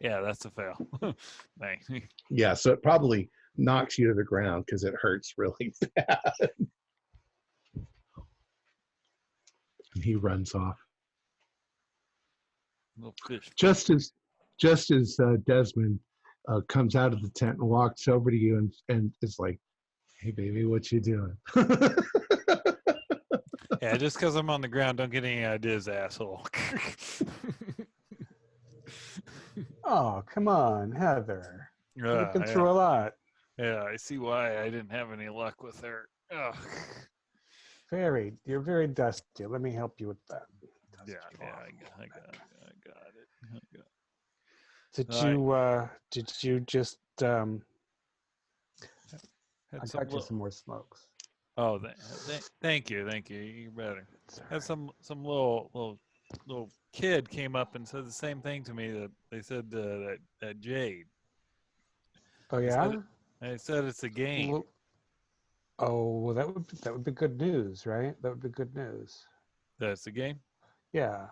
S2: Yeah, that's a fail. Thanks.
S1: Yeah, so it probably knocks you to the ground because it hurts really bad. And he runs off.
S2: Little fish.
S1: Just as Desmond comes out of the tent and walks over to you and is like, "Hey, baby, what you doing?"
S2: Yeah, just because I'm on the ground, don't get any ideas, asshole.
S5: Oh, come on, Heather. You've been
S2: Yeah.
S5: through a lot.
S2: Yeah, I see why I didn't have any luck with her. Ugh.
S5: You're very dusty. Let me help you with that.
S2: Yeah,
S5: Dust you
S2: yeah,
S5: off
S2: I
S5: a little bit.
S2: got it. I got it.
S5: Did you just
S2: Had
S5: I
S2: some
S5: got you
S2: little,
S5: some more smokes.
S2: oh, thank you. You're better. Had some little kid came up and said the same thing to me that they said that Jade.
S5: Oh
S2: They
S5: yeah?
S2: said it's a game.
S5: Well, well that would be good news, right? That would be good news.
S2: That's a game.
S5: Yeah.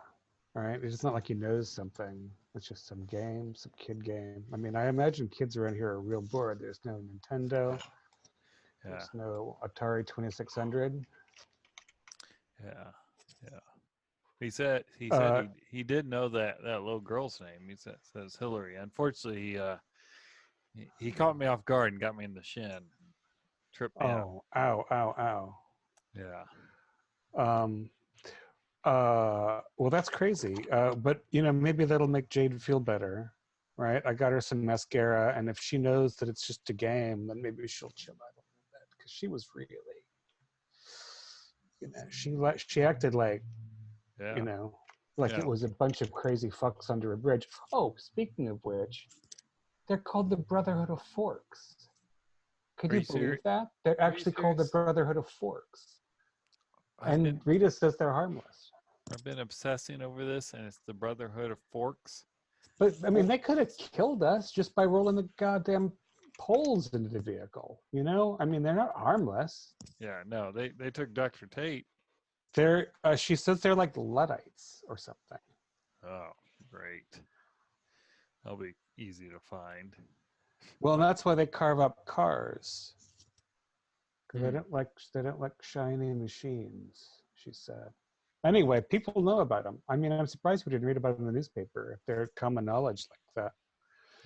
S5: Right? It's not like he knows something. It's just some game, some kid game. I mean, I imagine kids around here are real bored. There's no Nintendo.
S2: Yeah,
S5: There's no Atari 2600.
S2: yeah, yeah. He said
S5: Uh,
S2: he did know that little girl's name. He says Hillary. Unfortunately, he caught me off guard and got me in the shin, tripped me up.
S5: oh, ow.
S2: Yeah.
S5: Um, well, that's crazy. But maybe that'll make Jade feel better, right? I got her some mascara, and if she knows that it's just a game, then maybe she'll chill out a little bit because she was really, she acted like,
S2: Yeah.
S5: like it was a bunch of crazy fucks under a bridge. Oh, speaking of which, they're called the Brotherhood of Forks. Could you believe that? They're actually called the Brotherhood of Forks. And Rita says they're harmless.
S2: I've been obsessing over this, and it's the Brotherhood of Forks.
S5: But, I mean, they could have killed us just by rolling the goddamn poles into the vehicle, I mean, they're not harmless.
S2: Yeah, no, they took Dr. Tate.
S5: She says they're like Luddites or something.
S2: Oh, great. That'll be easy to find.
S5: Well, that's why they carve up cars. Because they don't like shiny machines, she said. Anyway, people know about them. I mean, I'm surprised we didn't read about them in the newspaper if they're common knowledge like that.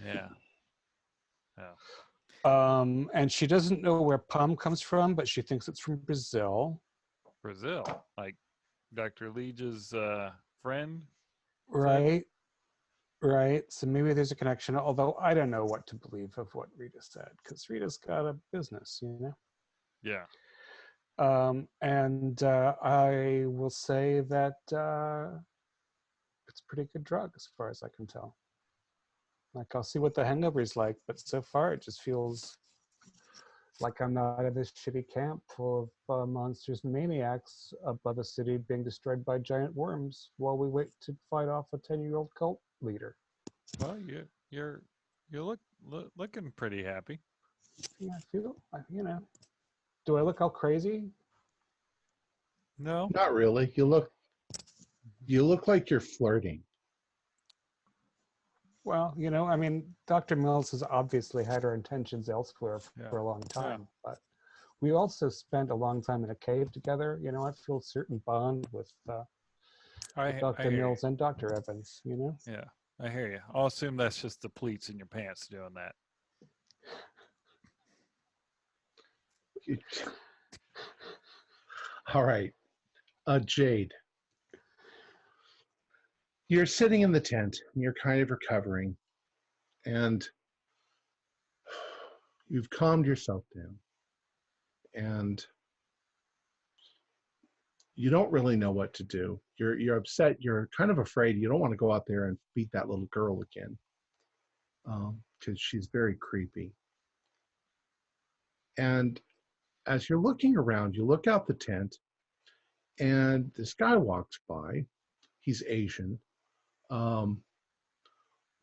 S2: Yeah. Yeah.
S5: And she doesn't know where palm comes from, but she thinks it's from Brazil.
S2: Brazil, like Dr. Leach's friend.
S5: Right. So maybe there's a connection, although I don't know what to believe of what Rita said, because Rita's got a business,
S2: Yeah.
S5: And I will say that it's a pretty good drug as far as I can tell. Like, I'll see what the hangover is like, but so far it just feels like I'm not in this shitty camp full of monsters and maniacs above a city being destroyed by giant worms while we wait to fight off a 10-year-old cult leader.
S2: Well, you're looking pretty happy.
S5: Yeah, I feel, do I look all crazy?
S2: No,
S1: Not really. You look like you're flirting.
S5: Well, I mean, Dr. Mills has obviously had her intentions elsewhere for a long time, but we also spent a long time in a cave together. I feel a certain bond with Dr. Mills and Dr. Evans,
S2: Yeah, I hear you. I'll assume that's just the pleats in your pants doing that.
S1: All right. Jade. You're sitting in the tent and you're kind of recovering, and you've calmed yourself down, and you don't really know what to do. You're upset. You're kind of afraid. You don't want to go out there and beat that little girl again, because she's very creepy. And as you're looking around, you look out the tent, and this guy walks by. He's Asian.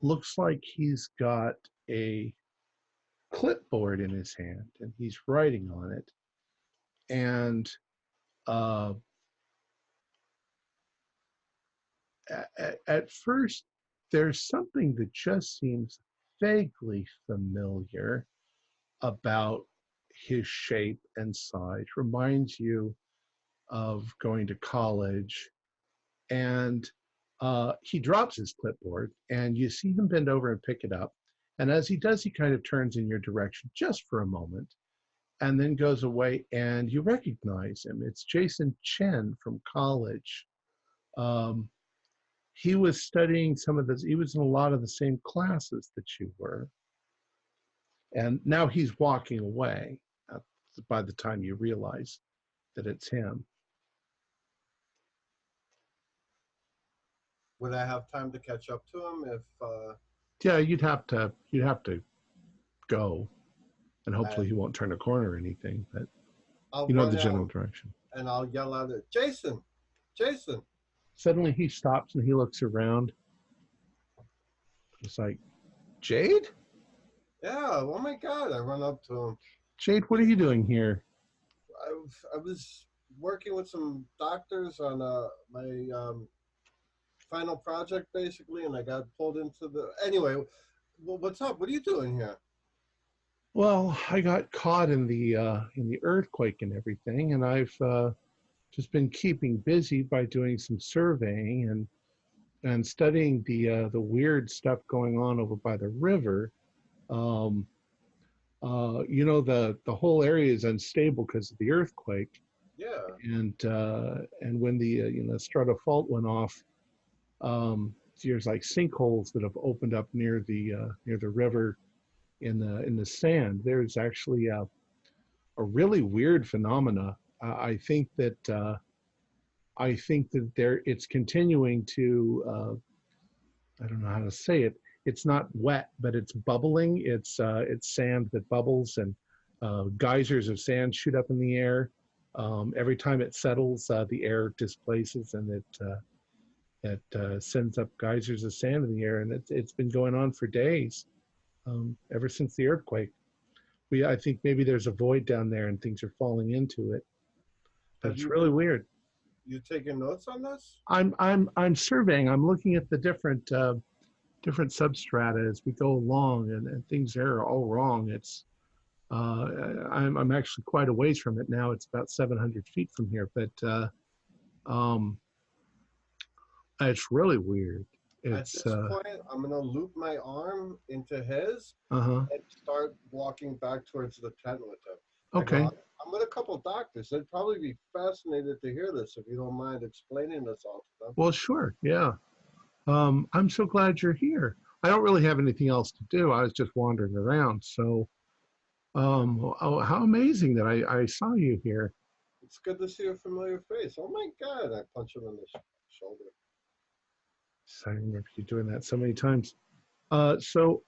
S1: Looks like he's got a clipboard in his hand, and he's writing on it. And at first, there's something that just seems vaguely familiar about his shape and size. Reminds you of going to college. And he drops his clipboard, and you see him bend over and pick it up. And as he does, he kind of turns in your direction just for a moment and then goes away, and you recognize him. It's Jason Chen from college. He was studying he was in a lot of the same classes that you were. And now he's walking away by the time you realize that it's him.
S6: Would I have time to catch up to him if?
S1: Yeah, you'd have to go, and hopefully he won't turn a corner or anything. But
S6: I'll
S1: you know
S6: run
S1: the general
S6: out
S1: direction.
S6: and I'll yell out, "Jason, Jason!"
S1: Suddenly he stops and he looks around. It's like, Jade?
S6: Yeah. Oh my God! I run up to him.
S1: Jade, what are you doing here?
S6: I was working with some doctors on my final project, basically, and I got pulled into the. Anyway, what's up? What are you doing here?
S1: Well, I got caught in the earthquake and everything, and I've just been keeping busy by doing some surveying and studying the weird stuff going on over by the river. You know, the whole area is unstable because of the earthquake,
S6: Yeah.
S1: and when the stratofault went off, there's like sinkholes that have opened up near the river in the sand. There's actually a really weird phenomena. I think that it's continuing to I don't know how to say it. It's not wet, but it's bubbling. It's sand that bubbles, and geysers of sand shoot up in the air. Every time it settles, the air displaces, and it sends up geysers of sand in the air, and it's been going on for days, ever since the earthquake. I think maybe there's a void down there, and things are falling into it. But it's really weird.
S6: You taking notes on this?
S1: I'm surveying. I'm looking at the different substrata as we go along, and things there are all wrong. It's I'm actually quite a ways from it now. It's about 700 feet from here, but it's really weird.
S6: At this point, I'm gonna loop my arm into his and start walking back towards the tent with him.
S1: Okay.
S6: I'm with a couple doctors. They'd probably be fascinated to hear this if you don't mind explaining this all to them.
S1: Well, sure. Yeah. I'm so glad you're here. I don't really have anything else to do. I was just wandering around. So, how amazing that I saw you here.
S6: It's good to see a familiar face. Oh my God! I punch him in the shoulder.
S1: I remember you doing that so many times. So,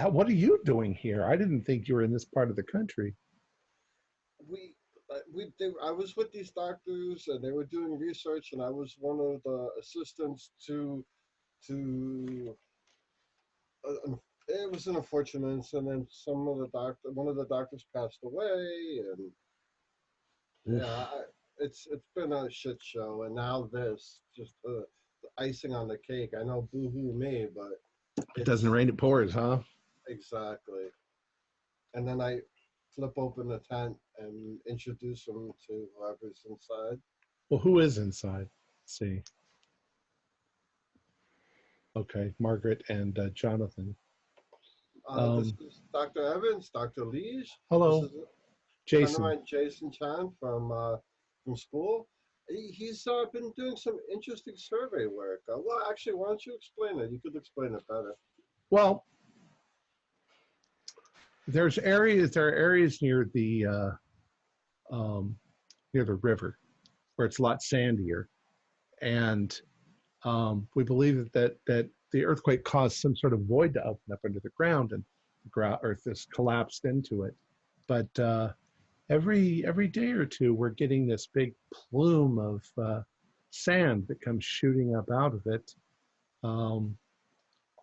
S1: what are you doing here? I didn't think you were in this part of the country.
S6: I was with these doctors, and they were doing research, and I was one of the assistants to. It was an unfortunate incident. One of the doctors passed away, and yeah, it's been a shit show. And now this, just the icing on the cake. I know, boo-hoo me, but
S1: it doesn't rain, it pours, huh?
S6: Exactly. And then I flip open the tent and introduce them to whoever's inside.
S1: Well, who is inside? Let's see. Okay, Margaret and Jonathan.
S6: This is Dr. Evans, Dr. Lige.
S1: Hello,
S6: this is
S1: Jason.
S6: Friend of mine, Jason Chan from school. He's been doing some interesting survey work. Well, actually, why don't you explain it? You could explain it better.
S1: Well, there are areas near the river where it's a lot sandier, and we believe that the earthquake caused some sort of void to open up under the ground, and the earth has collapsed into it. But every day or two, we're getting this big plume of sand that comes shooting up out of it.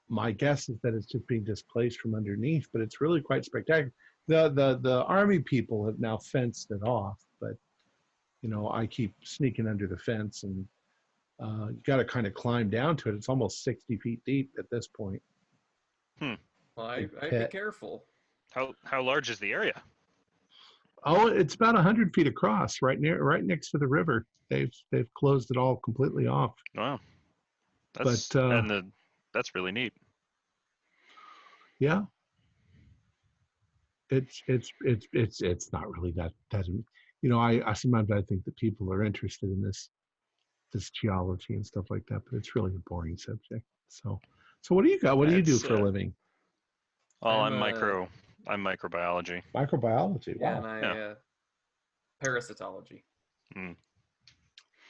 S1: My guess is that it's just being displaced from underneath, but it's really quite spectacular. The army people have now fenced it off, but I keep sneaking under the fence, and you got to kind of climb down to it. It's almost 60 feet deep at this point.
S3: Well, I'd be careful.
S4: How large is the area?
S1: Oh, it's about 100 feet across, right next to the river. They've closed it all completely off.
S4: Wow, that's really neat.
S1: Yeah. It's not really that I sometimes I think that people are interested in this geology and stuff like that, but it's really a boring subject. So what do you got? What do you do
S4: It's
S1: for a living?
S4: well,
S3: I'm
S4: I'm microbiology.
S1: Microbiology.
S3: Yeah,
S1: Wow.
S3: and I parasitology.
S4: Mm.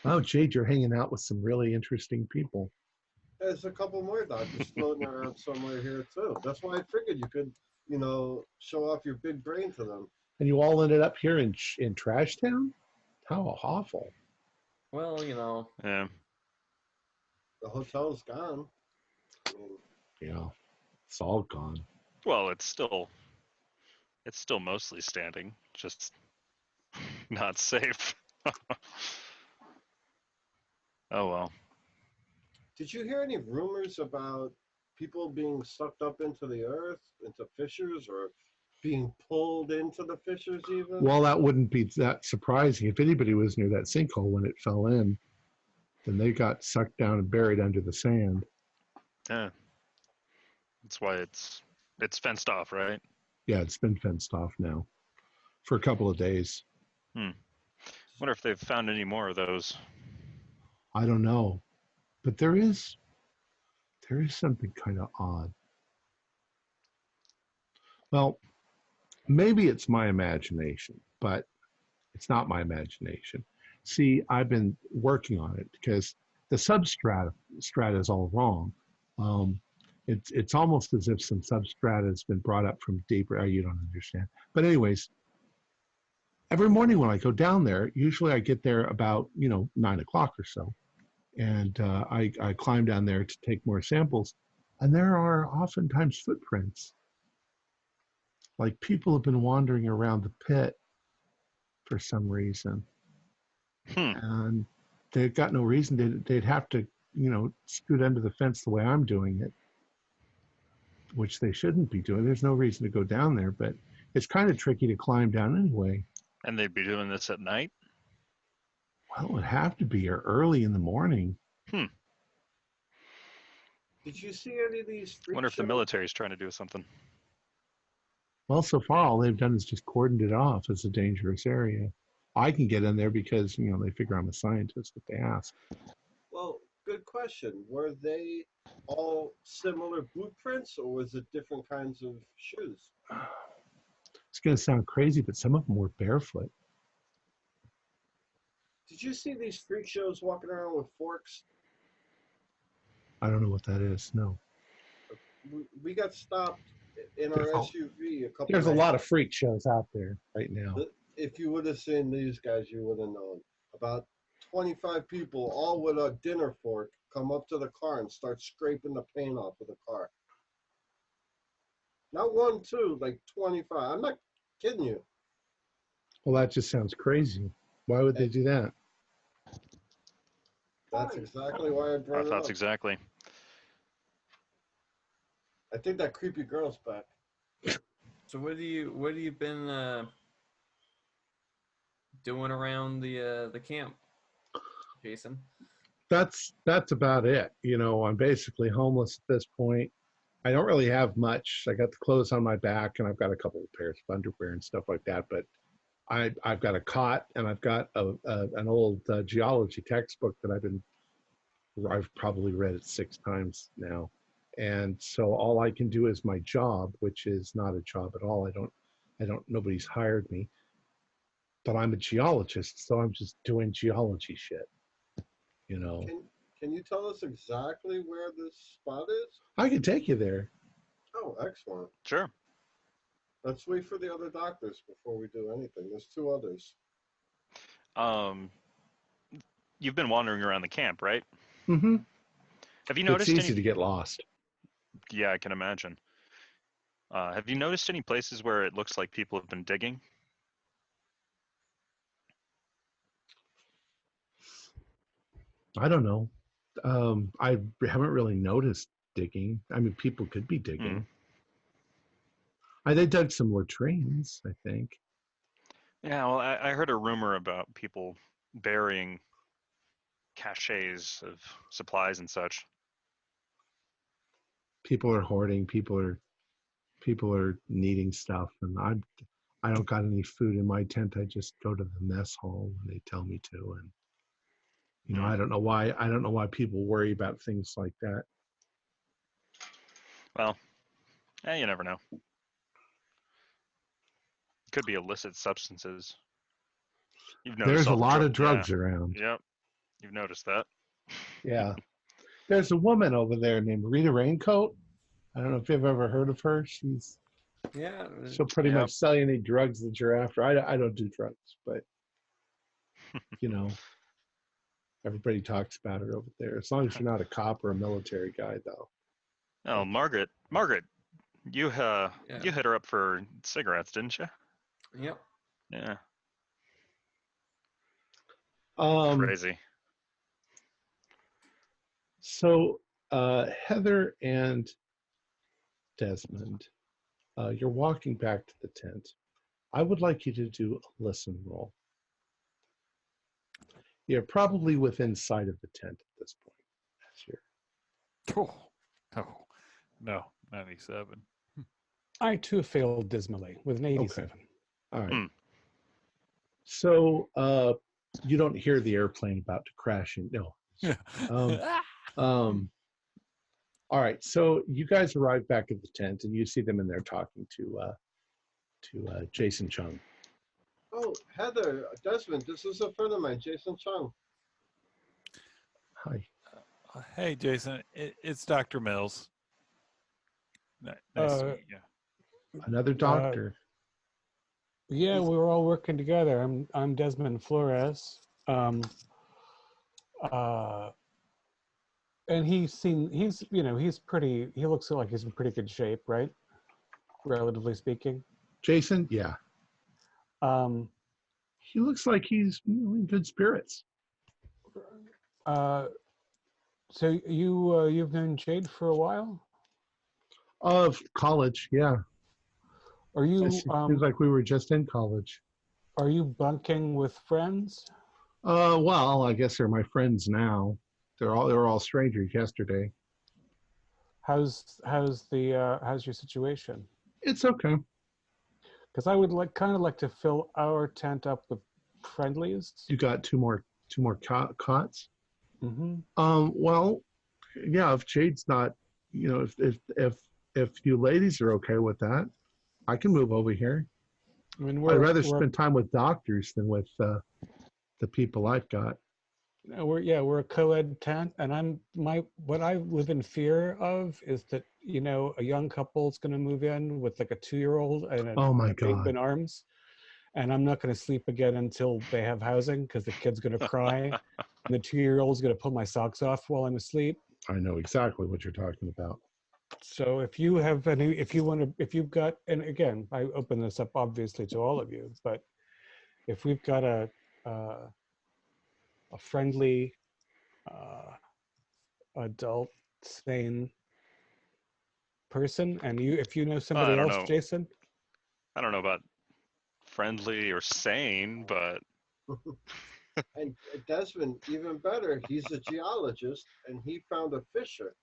S1: Oh, Jade, you're hanging out with some really interesting people.
S6: There's a couple more doctors floating around somewhere here too. That's why I figured you could, show off your big brain to them.
S1: And you all ended up here in Trash Town? How awful.
S3: Well,
S4: Yeah.
S6: The hotel's gone. I mean,
S1: Yeah. It's all gone.
S4: Well, it's still mostly standing, just not safe. Oh well.
S6: did you hear any rumors about people being sucked up into the earth, into fissures, or being pulled into the fissures even?
S1: Well, that wouldn't be that surprising. If anybody was near that sinkhole when it fell in, then they got sucked down and buried under the sand.
S4: Yeah. That's why it's fenced off, right?
S1: Yeah, it's been fenced off now for a couple of days.
S4: Wonder if they've found any more of those.
S1: I don't know. But there is something kind of odd. Well, maybe it's my imagination, but it's not my imagination. See, I've been working on it because the substrata is all wrong. It's almost as if some substrata has been brought up from deeper. Oh, you don't understand. But anyways, every morning when I go down there, usually I get there about 9 o'clock or so, and I climb down there to take more samples, and there are oftentimes footprints. Like people have been wandering around the pit for some reason, and they've got no reason. They'd have to, scoot under the fence the way I'm doing it, which they shouldn't be doing. There's no reason to go down there, but it's kind of tricky to climb down anyway.
S4: And they'd be doing this at night?
S1: Well, it would have to be early in the morning.
S6: Did you see any of these freak
S4: Wonder if the
S6: shows?
S4: military's trying to do something.
S1: Well, so far all they've done is just cordoned it off as a dangerous area. I can get in there because they figure I'm a scientist if they ask.
S6: Well, good question. Were they all similar blueprints, or was it different kinds of shoes?
S1: It's going to sound crazy, but some of them were barefoot.
S6: Did you see these freak shows walking around with forks?
S1: I don't know what that is. No.
S6: We got stopped in our SUV a couple.
S1: There's a
S6: nights
S1: lot
S6: ago.
S1: of freak shows out there right now.
S6: If you would have seen these guys, you would have known. About 25 people, all with a dinner fork, come up to the car and start scraping the paint off of the car. Not one, two, like 25. I'm not kidding you.
S1: Well, that just sounds crazy. Why would they do that?
S6: That's exactly why I brought
S4: Our
S6: it
S4: thoughts
S6: up.
S4: exactly.
S6: I think that creepy girl's back.
S3: So what have you been doing around the camp, Jason?
S1: That's about it. I'm basically homeless at this point. I don't really have much. I got the clothes on my back, and I've got a couple of pairs of underwear and stuff like that. But I've got a cot, and I've got an old geology textbook that I've probably read it 6 times now. And so all I can do is my job, which is not a job at all. Nobody's hired me, but I'm a geologist, so I'm just doing geology shit.
S6: Can you tell us exactly where this spot is?
S1: I can take you there.
S6: Oh, excellent.
S4: Sure.
S6: Let's wait for the other doctors before we do anything. There's 2 others.
S4: You've been wandering around the camp, right?
S1: Mm-hmm.
S4: Have you noticed
S1: It's easy
S4: any?
S1: to get lost.
S4: Yeah, I can imagine. Have you noticed any places where it looks like people have been digging?
S1: I don't know. I haven't really noticed digging. I mean, people could be digging. They dug some latrines, I think.
S4: Yeah, well, I heard a rumor about people burying caches of supplies and such.
S1: People are hoarding. People are people are needing stuff, and I don't got any food in my tent. I just go to the mess hall when they tell me to, and I don't know why people worry about things like that.
S4: Well, you never know. Could be illicit substances. You've noticed
S1: There's a
S4: all the
S1: lot of drugs around.
S4: Yep, you've noticed that.
S1: Yeah. There's a woman over there named Rita Raincoat. I don't know if you've ever heard of her. She'll pretty much sell you any drugs that you're after. I don't do drugs, but everybody talks about her over there. As long as you're not a cop or a military guy, though.
S4: Oh, Margaret, you hit her up for cigarettes, didn't you?
S3: Yep.
S4: Yeah.
S1: Crazy. So, Heather and Desmond, you're walking back to the tent. I would like you to do a listen roll. You're probably within sight of the tent at this point.
S2: No, 97.
S5: I too failed dismally with an 87.
S1: Okay. All right. So you don't hear the airplane about to crash in. No. All right. So you guys arrive back at the tent, and you see them in there talking to Jason Chung.
S6: Oh, Heather, Desmond, this is a friend of mine, Jason Chung.
S1: Hi.
S2: Hey, Jason. It's Dr. Mills. Nice to meet you.
S1: Another doctor.
S5: Yeah, we were all working together. I'm Desmond Flores. And he looks like he's in pretty good shape, right? Relatively speaking.
S1: Jason, yeah. He looks like he's in good spirits.
S5: So you've known Jade for a while?
S1: Of college, yeah.
S5: Are you?
S1: Seems like we were just in college.
S5: Are you bunking with friends?
S1: Well, I guess they're my friends now. They were all strangers yesterday.
S5: How's your situation?
S1: It's okay.
S5: Because I would kind of like to fill our tent up with friendlies.
S1: You got two more cots.
S5: Mm-hmm.
S1: Well, yeah. If Jade's not, if you ladies are okay with that, I can move over here.
S5: I mean,
S1: I'd rather spend time with doctors than with the people I've got.
S5: We're a co-ed tent, and what I live in fear of is that a young couple's going to move in with like a 2-year-old and a babe in arms, and I'm not going to sleep again until they have housing because the kid's going to cry, and the 2-year-old's going to pull my socks off while I'm asleep.
S1: I know exactly what you're talking about.
S5: So if you've got, and again, I open this up obviously to all of you, but if we've got a friendly, adult, sane person, and if you know somebody else,
S4: know.
S5: Jason?
S4: I don't know about friendly or sane, but...
S6: And Desmond, even better, he's a geologist, and he found a fissure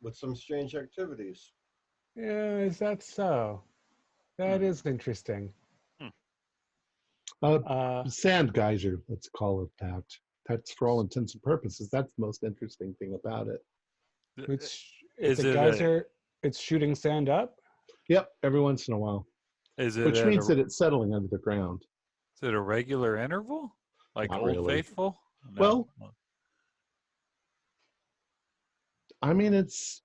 S6: with some strange activities.
S5: Yeah, is that so? That is interesting.
S1: Sand geyser, let's call it that. That's for all intents and purposes. That's the most interesting thing about it.
S5: It's a geyser. It's shooting sand up?
S1: Yep, every once in a while. Which means that it's settling under the ground.
S2: Is it a regular interval? Like
S1: Not
S2: Old
S1: really.
S2: Faithful? No.
S1: Well, I mean, it's.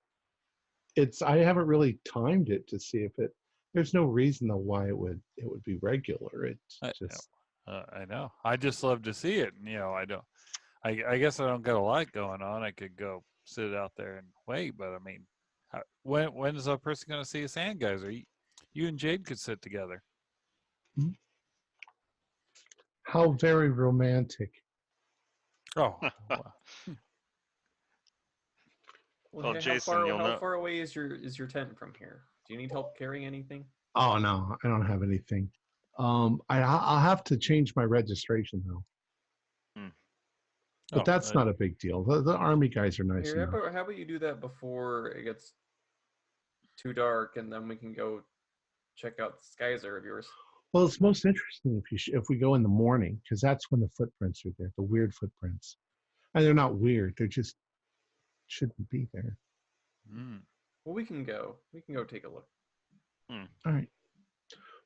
S1: I haven't really timed it to see if it. There's no reason though why it would be regular. It's just.
S2: I know. I just love to see it. I guess I don't got a lot going on. I could go sit out there and wait, but I mean, when is a person going to see a sand geyser? You and Jade could sit together.
S1: How very romantic.
S2: Oh. Wow.
S3: Well, hey,
S4: Jason,
S3: how far away is your tent from here? Do you need help carrying anything?
S1: Oh no, I don't have anything. I'll have to change my registration though. But that's not a big deal. The Army guys are nice.
S3: How about you do that before it gets too dark, and then we can go check out this geyser of yours.
S1: Well, it's most interesting if we go in the morning, because that's when the footprints are there, the weird footprints. And they're not weird; they just shouldn't be there.
S2: Mm.
S3: Well, we can go. We can go take a look.
S1: All right.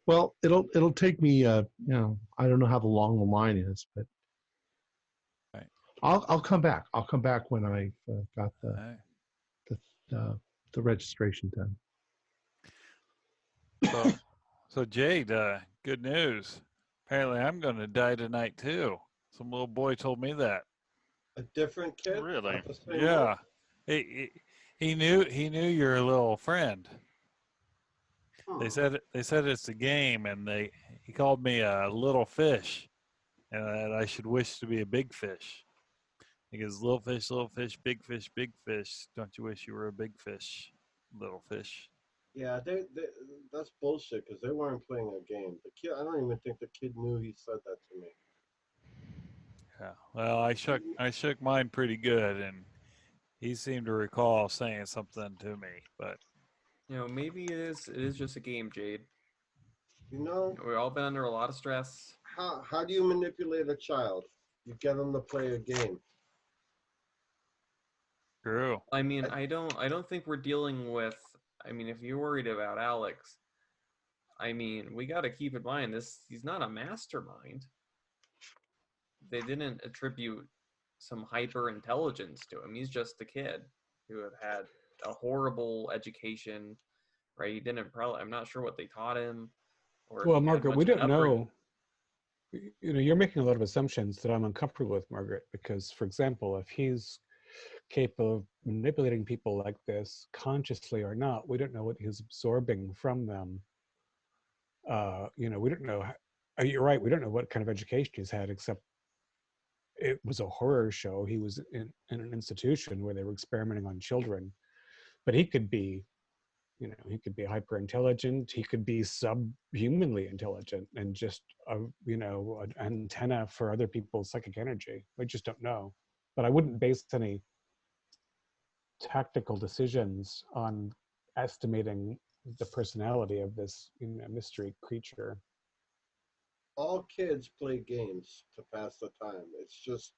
S1: Well, it'll take me. I don't know how long the line is, but
S2: Right.
S1: I'll come back. I'll come back when I've got
S2: All right.
S1: the registration done.
S2: So Jade, good news. Apparently, I'm going to die tonight too. Some little boy told me that.
S6: A different kid?
S4: Really?
S6: Not the same
S2: Yeah,
S6: one?
S2: he knew your little friend. They
S6: Hmm.
S2: said it's a game, and he called me a little fish, and that I should wish to be a big fish. He goes, little fish, big fish, big fish. Don't you wish you were a big fish, little fish?
S6: Yeah, that's bullshit because they weren't playing a game. The kid, I don't even think the kid knew he said that to me.
S2: Yeah. Well, I shook mine pretty good, and he seemed to recall saying something to me, but
S3: Maybe it is just a game, Jade.
S6: You know,
S3: We've all been under a lot of stress.
S6: how do you manipulate a child? You get them to play a game.
S2: true.
S3: I mean, I don't think we're dealing with. I mean, if you're worried about Alex, I mean, we got to keep in mind he's not a mastermind. They didn't attribute some hyper intelligence to him. He's just a kid who had a horrible education, right? He didn't probably. I'm not sure what they taught him, or if
S5: Well,
S3: he had
S5: Margaret,
S3: much
S5: we
S3: of an
S5: don't
S3: upbringing.
S5: know. You're making a lot of assumptions that I'm uncomfortable with, Margaret, because, for example, if he's capable of manipulating people like this, consciously or not, we don't know what he's absorbing from them. We don't know. You're right. We don't know what kind of education he's had, except it was a horror show. He was in an institution where they were experimenting on children. But he could be, he could be hyper intelligent. He could be subhumanly intelligent and just, an antenna for other people's psychic energy. We just don't know. But I wouldn't base any tactical decisions on estimating the personality of this mystery creature.
S6: All kids play games to pass the time. It's just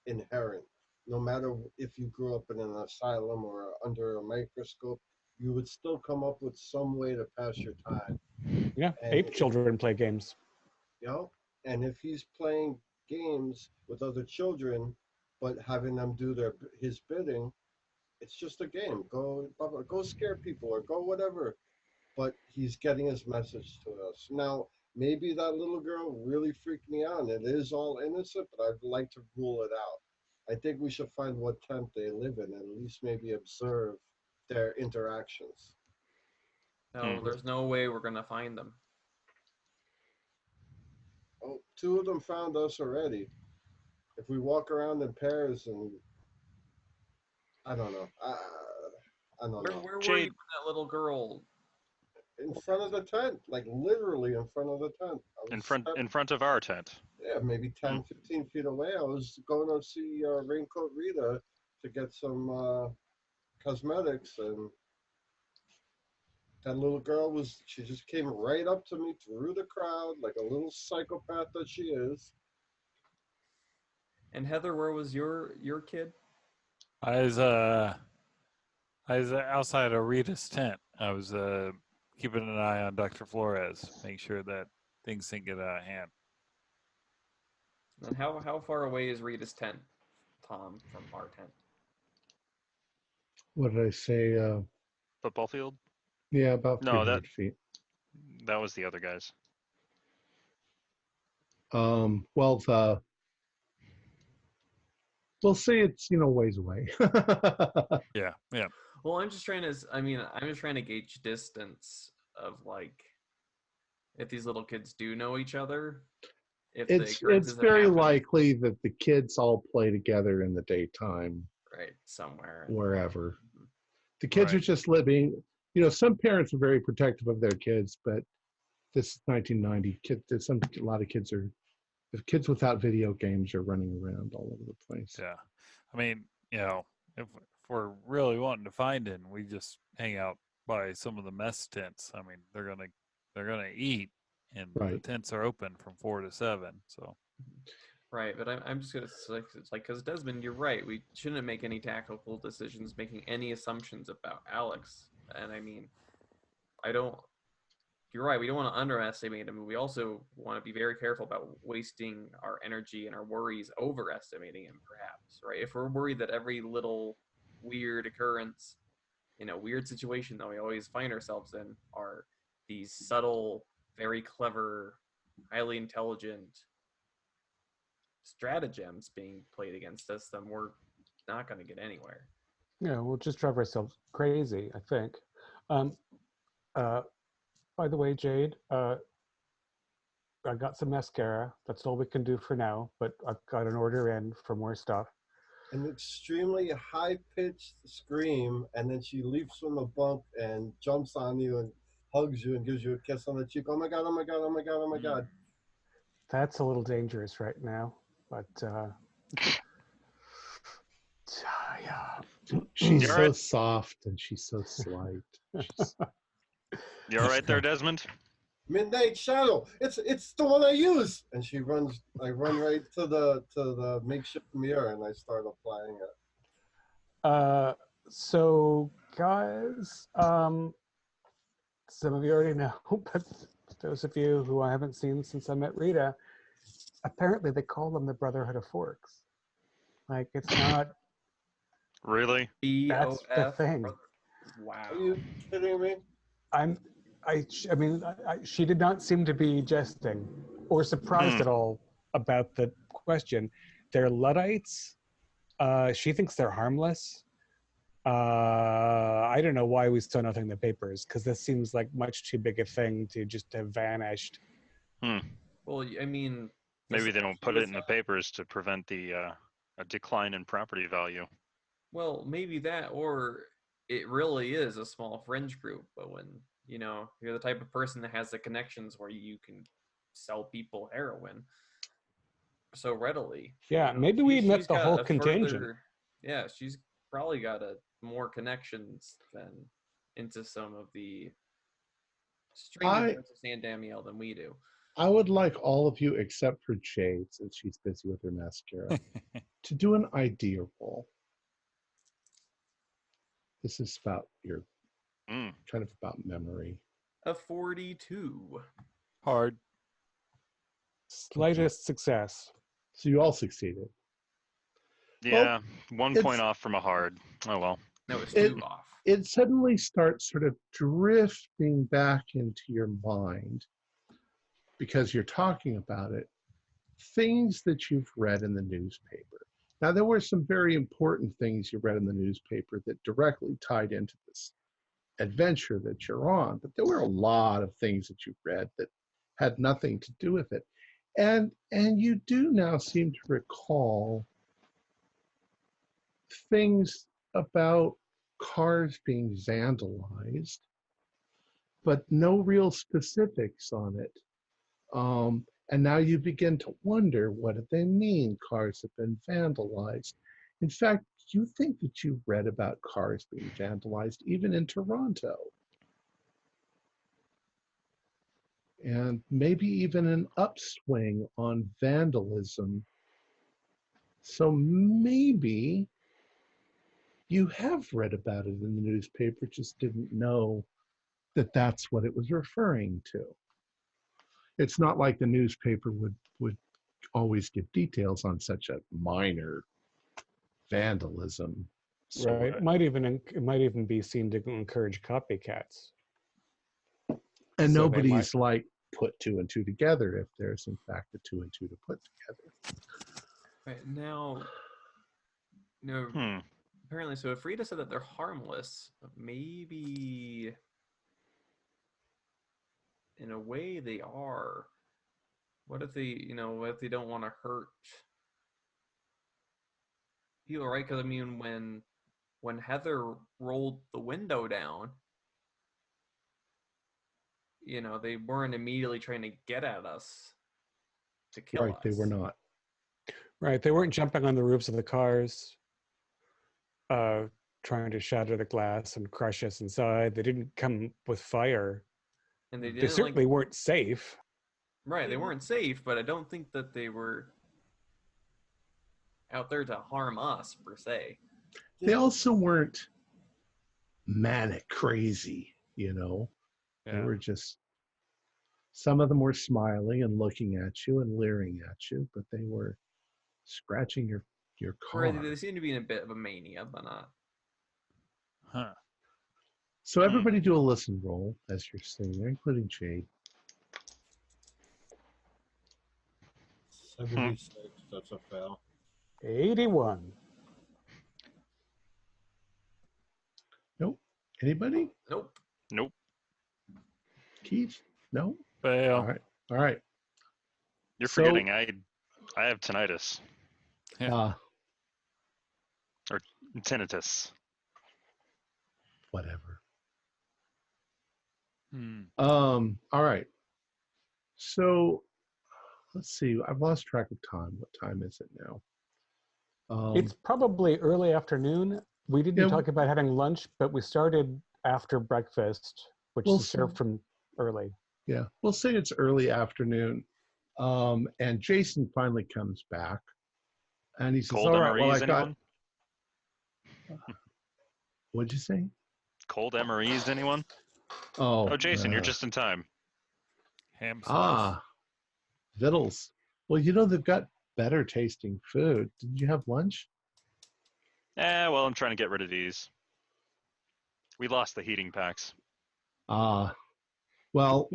S6: inherent. No matter if you grew up in an asylum or under a microscope, you would still come up with some way to pass your time.
S5: Yeah,
S6: And
S5: ape children play games.
S6: you know, and if he's playing games with other children, but having them do his bidding, it's just a game. Go scare people or go whatever. But he's getting his message to us. Now, maybe that little girl really freaked me out. It is all innocent, but I'd like to rule it out. I think we should find what tent they live in and at least maybe observe their interactions.
S3: No, there's no way we're gonna find them.
S6: Oh, two of them found us already. If we walk around in pairs and I don't know. I don't know.
S3: Where were you
S4: Jade,
S3: when that little girl?
S6: In front of the tent, like literally in front of the tent. I was
S4: in front of our tent.
S6: Yeah, maybe 10, 15 feet away. I was going to see Raincoat Rita to get some cosmetics, and that little girl she just came right up to me through the crowd like a little psychopath that she is.
S3: And Heather, where was your kid?
S2: I was outside of Rita's tent. I was keeping an eye on Dr. Flores, make sure that things didn't get out of hand.
S3: And how far away is Rita's tent, Tom, from our tent?
S1: What did I say?
S4: Football field?
S1: Yeah, about
S4: No,
S1: 300 feet.
S4: that was the other guys.
S1: Well, we'll say it's ways away.
S2: Yeah.
S3: Well, I'm just trying to gauge distance of like if these little kids do know each other. If the
S1: It's
S3: occurrences have
S1: very
S3: happened,
S1: likely that the kids all play together in the daytime,
S3: right, somewhere.
S1: wherever. The kids are
S2: Right.
S1: just living. Some parents are very protective of their kids, but this is 1990. A lot of kids are. If kids without video games are running around all over the place.
S2: Yeah. I mean, if we're really wanting to find him, we just hang out by some of the mess tents. I mean, they're gonna eat, and the
S1: Right.
S2: tents are open from 4 to 7. So
S3: Right, but I'm just gonna it's like because Desmond, you're right. We shouldn't make any tactical decisions, making any assumptions about Alex. And I mean, I don't. You're right. We don't want to underestimate him. We also want to be very careful about wasting our energy and our worries overestimating him. Perhaps, right? If we're worried that every little weird occurrence, weird situation that we always find ourselves in are these subtle, very clever, highly intelligent stratagems being played against us, then we're not going to get anywhere.
S5: Yeah, we'll just drive ourselves crazy, I think. By the way, Jade, I got some mascara. That's all we can do for now, but I've got an order in for more stuff.
S6: An extremely high-pitched scream, and then she leaps from the bunk and jumps on you and hugs you and gives you a kiss on the cheek. Oh my god, oh my god, oh my god, oh my god.
S5: That's a little dangerous right now, but yeah.
S1: She's
S4: You
S1: so
S4: alright?
S1: soft and she's so slight. She's,
S4: You all right there, Desmond?
S6: Midnight Shadow. It's the one I use. And she runs. I run right to the makeshift mirror and I start applying it.
S5: So guys, some of you already know, but those of you who I haven't seen since I met Rita, apparently they call them the Brotherhood of Forks. Like, it's not.
S4: Really?
S5: That's the thing.
S3: Wow.
S6: Are you kidding me?
S5: She did not seem to be jesting or surprised at all about the question. They're Luddites. She thinks they're harmless. I don't know why we saw nothing in the papers, because this seems like much too big a thing to just have vanished.
S3: Well, I mean,
S4: Maybe they don't put it in the papers to prevent a decline in property value.
S3: Well, maybe that, or it really is a small fringe group. But when you're the type of person that has the connections where you can sell people heroin so readily.
S5: Yeah, maybe we met
S3: she's
S5: the
S3: got
S5: whole
S3: a
S5: contingent.
S3: Yeah, she's probably got more connections than into some of the stranger parts of San Damiel than we do.
S1: I would like all of you, except for Jade, since she's busy with her mascara, to do an idea roll. This is about your kind of about memory.
S3: A 42.
S2: hard.
S5: Slightest success.
S1: So you all succeeded.
S4: Yeah, 1 point off from a hard. Oh well.
S3: No, it's 2 off.
S1: It suddenly starts sort of drifting back into your mind because you're talking about it. Things that you've read in the newspaper. Now, there were some very important things you read in the newspaper that directly tied into this adventure that you're on, but there were a lot of things that you read that had nothing to do with it. And you do now seem to recall things about cars being vandalized, but no real specifics on it. And now you begin to wonder, what do they mean, cars have been vandalized? In fact, you think that you read about cars being vandalized even in Toronto. And maybe even an upswing on vandalism. So maybe you have read about it in the newspaper, just didn't know that that's what it was referring to. It's not like the newspaper would always give details on such a minor vandalism.
S5: So right. It might even be seen to encourage copycats.
S1: And so nobody's like put 2 and 2 together if there's in fact a 2 and 2 to put together.
S3: Right now, apparently, so if Rita said that they're harmless, maybe in a way they are. What if they, what if they don't want to hurt people, right? Because I mean, when Heather rolled the window down, they weren't immediately trying to get at us to kill us.
S1: Right, they were not.
S5: Right, they weren't jumping on the roofs of the cars, trying to shatter the glass and crush us inside. They didn't come with fire.
S3: And they
S5: They
S3: didn't
S5: certainly weren't safe.
S3: Right, they weren't safe, but I don't think that they were out there to harm us per se.
S1: They also weren't manic crazy, you know. They were just, some of them were smiling and looking at you and leering at you, but they were scratching your car.
S3: Right, they seem to be in a bit of a mania, but not.
S2: Huh.
S1: So everybody do a listen roll as you're sitting there, including Jade.
S6: 76, that's a fail.
S5: 81.
S1: Nope. Anybody?
S3: Nope.
S4: Nope.
S1: Keith? No?
S2: Fail.
S1: All right.
S4: You're
S1: So-
S4: forgetting I have tinnitus
S2: Yeah.
S4: or tinnitus.
S1: Whatever.
S2: Hmm.
S1: All right. So let's see. I've lost track of time. What time is it now?
S5: It's probably early afternoon. We didn't talk about having lunch, but we started after breakfast, which
S1: Well,
S5: is served from early.
S1: Yeah, we'll say it's early afternoon. And Jason finally comes back, and he says,
S4: Cold
S1: "All right, well,
S4: MREs,
S1: I got."
S4: anyone?
S1: What'd you say?
S4: Cold MREs, anyone?
S1: Oh,
S4: Jason, you're just in time.
S2: Ham slice.
S1: Vittles. Well, you know they've got better tasting food. Did you have lunch?
S4: Well, I'm trying to get rid of these. We lost the heating packs.
S1: Well, so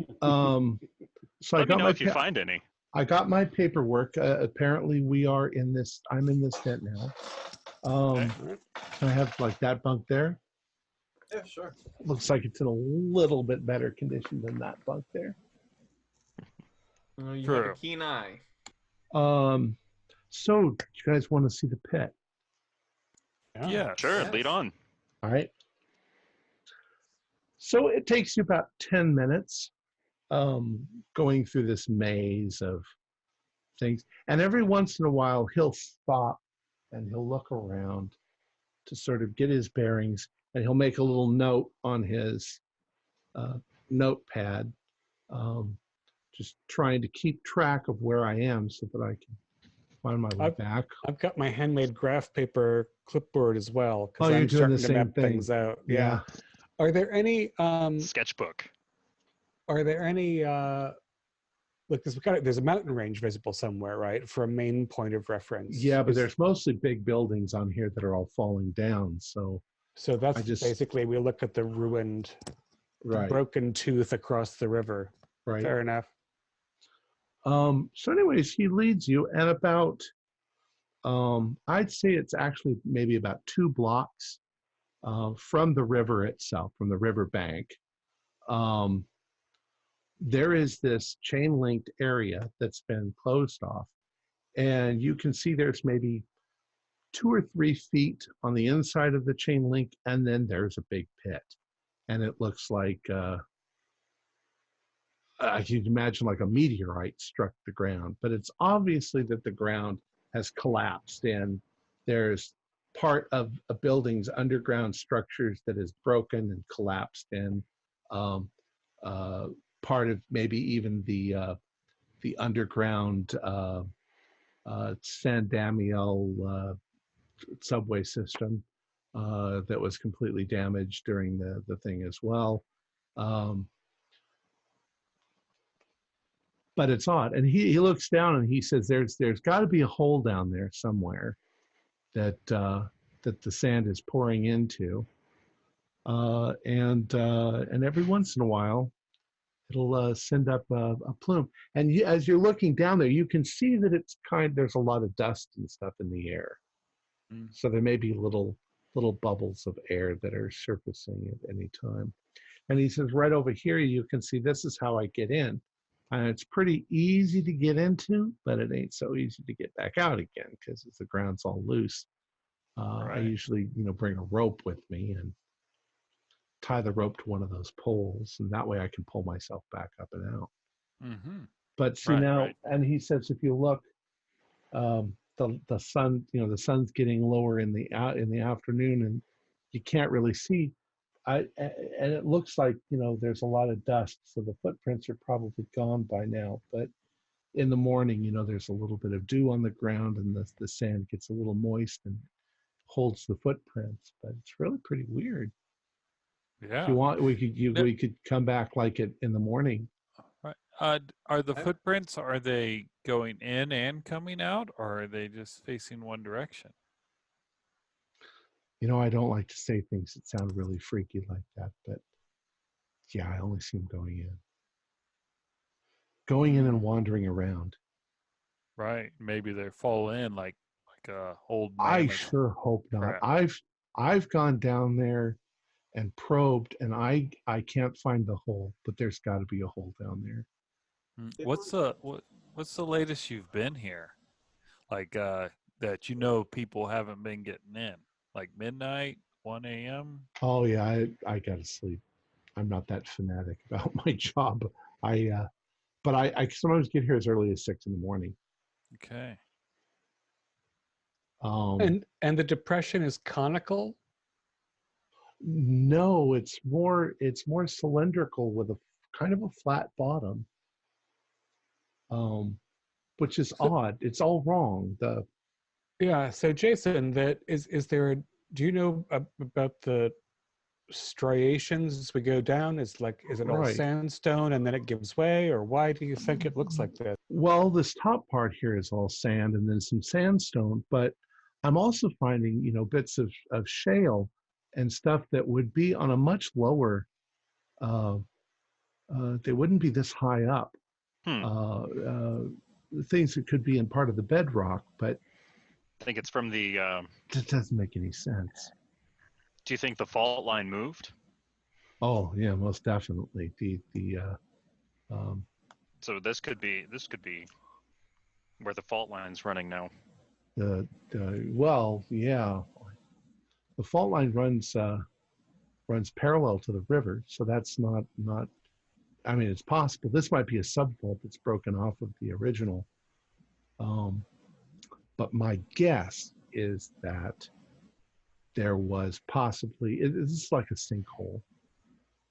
S4: Let me know if you find any.
S1: I got my paperwork. Apparently, we are in this. I'm in this tent now. Can I have like that bunk there?
S6: Yeah, sure.
S1: Looks like it's in a little bit better condition than that bunk there.
S3: You
S2: True.
S3: have a keen eye.
S1: So do you guys want to see the pit?
S2: Yeah.
S4: Sure,
S3: Yes.
S4: lead on.
S1: All right. So it takes you about 10 minutes going through this maze of things. And every once in a while, he'll stop and he'll look around to sort of get his bearings. And he'll make a little note on his notepad, just trying to keep track of where I am so that I can find my way back.
S5: I've got my handmade graph paper clipboard as well because
S1: Oh, you're
S5: I'm
S1: doing
S5: starting
S1: the
S5: to
S1: same
S5: map
S1: thing.
S5: things out. Yeah. Are there any
S4: Sketchbook.
S5: Look, there's a mountain range visible somewhere, right, for a main point of reference?
S1: Yeah, but there's mostly big buildings on here that are all falling down. So
S5: that's basically, we look at the ruined,
S1: right,
S5: broken tooth across the river.
S1: right.
S5: Fair enough.
S1: So anyways, he leads you, and about I'd say it's actually maybe about 2 blocks from the river itself, from the river bank. There is this chain linked area that's been closed off, and you can see there's maybe 2 or 3 feet on the inside of the chain link, and then there's a big pit, and it looks like I can imagine like a meteorite struck the ground, but it's obviously that the ground has collapsed, and there's part of a building's underground structures that is broken and collapsed, and part of maybe even the underground San Damiel subway system that was completely damaged during the thing as well. But it's odd, and he looks down and he says, "There's got to be a hole down there somewhere that the sand is pouring into, and every once in a while, it'll send up a plume. And as you're looking down there, you can see that there's a lot of dust and stuff in the air, so there may be little bubbles of air that are surfacing at any time." And he says, "Right over here, you can see this is how I get in." And it's pretty easy to get into, but it ain't so easy to get back out again because the ground's all loose. I usually, bring a rope with me and tie the rope to one of those poles, and that way I can pull myself back up and out.
S2: Mm-hmm.
S1: But see and he says, if you look, the sun, the sun's getting lower in the afternoon, and you can't really see. And it looks like, there's a lot of dust, so the footprints are probably gone by now. But in the morning, there's a little bit of dew on the ground, and the sand gets a little moist and holds the footprints. But it's really pretty weird.
S2: Yeah.
S1: If you want, we could come back like it in the morning.
S2: Right. Are the footprints, are they going in and coming out, or are they just facing one direction?
S1: I don't like to say things that sound really freaky like that, but yeah, I only see them going in and wandering around.
S2: Right. Maybe they fall in like a old
S1: I
S2: mammoth
S1: sure hope not.
S2: trap.
S1: I've gone down there and probed, and I can't find the hole, but there's got to be a hole down there.
S2: What's the latest you've been here? Like that people haven't been getting in, like midnight, 1 a.m.
S1: Oh yeah, I gotta sleep. I'm not that fanatic about my job. But I sometimes get here as early as 6 a.m.
S2: Okay.
S5: And the depression is conical?
S1: No, it's more cylindrical with a kind of a flat bottom. Which is odd. It's all wrong.
S5: So Jason, do you know about the striations as we go down? Is it all
S1: Right.
S5: sandstone and then it gives way, or why do you think it looks like that?
S1: Well, this top part here is all sand and then some sandstone, but I'm also finding, bits of shale and stuff that would be on a much lower, they wouldn't be this high up. Things that could be in part of the bedrock, but
S4: I think it's from the.
S1: it doesn't make any sense.
S4: Do you think the fault line moved?
S1: Oh yeah, most definitely.
S4: So this could be where the fault line's running now.
S1: Well, yeah, the fault line runs parallel to the river, so that's not. I mean, it's possible. This might be a subfault that's broken off of the original. But my guess is that there was possibly, this is like a sinkhole.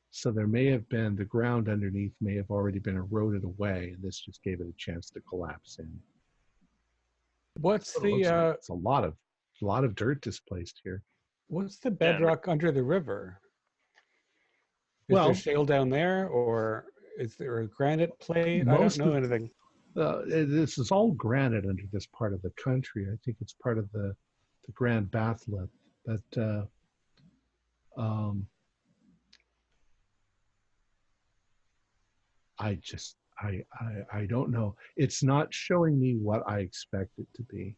S1: So there may have been, the ground underneath may have already been eroded away, and this just gave it a chance to collapse in.
S5: What's
S1: It's a lot of dirt displaced here.
S5: What's the bedrock under the river? Is
S1: Well,
S5: there shale down there, or is there a granite plate? I don't know anything.
S1: This is all granite under this part of the country. I think it's part of the Grand Batholith. But I don't know. It's not showing me what I expect it to be.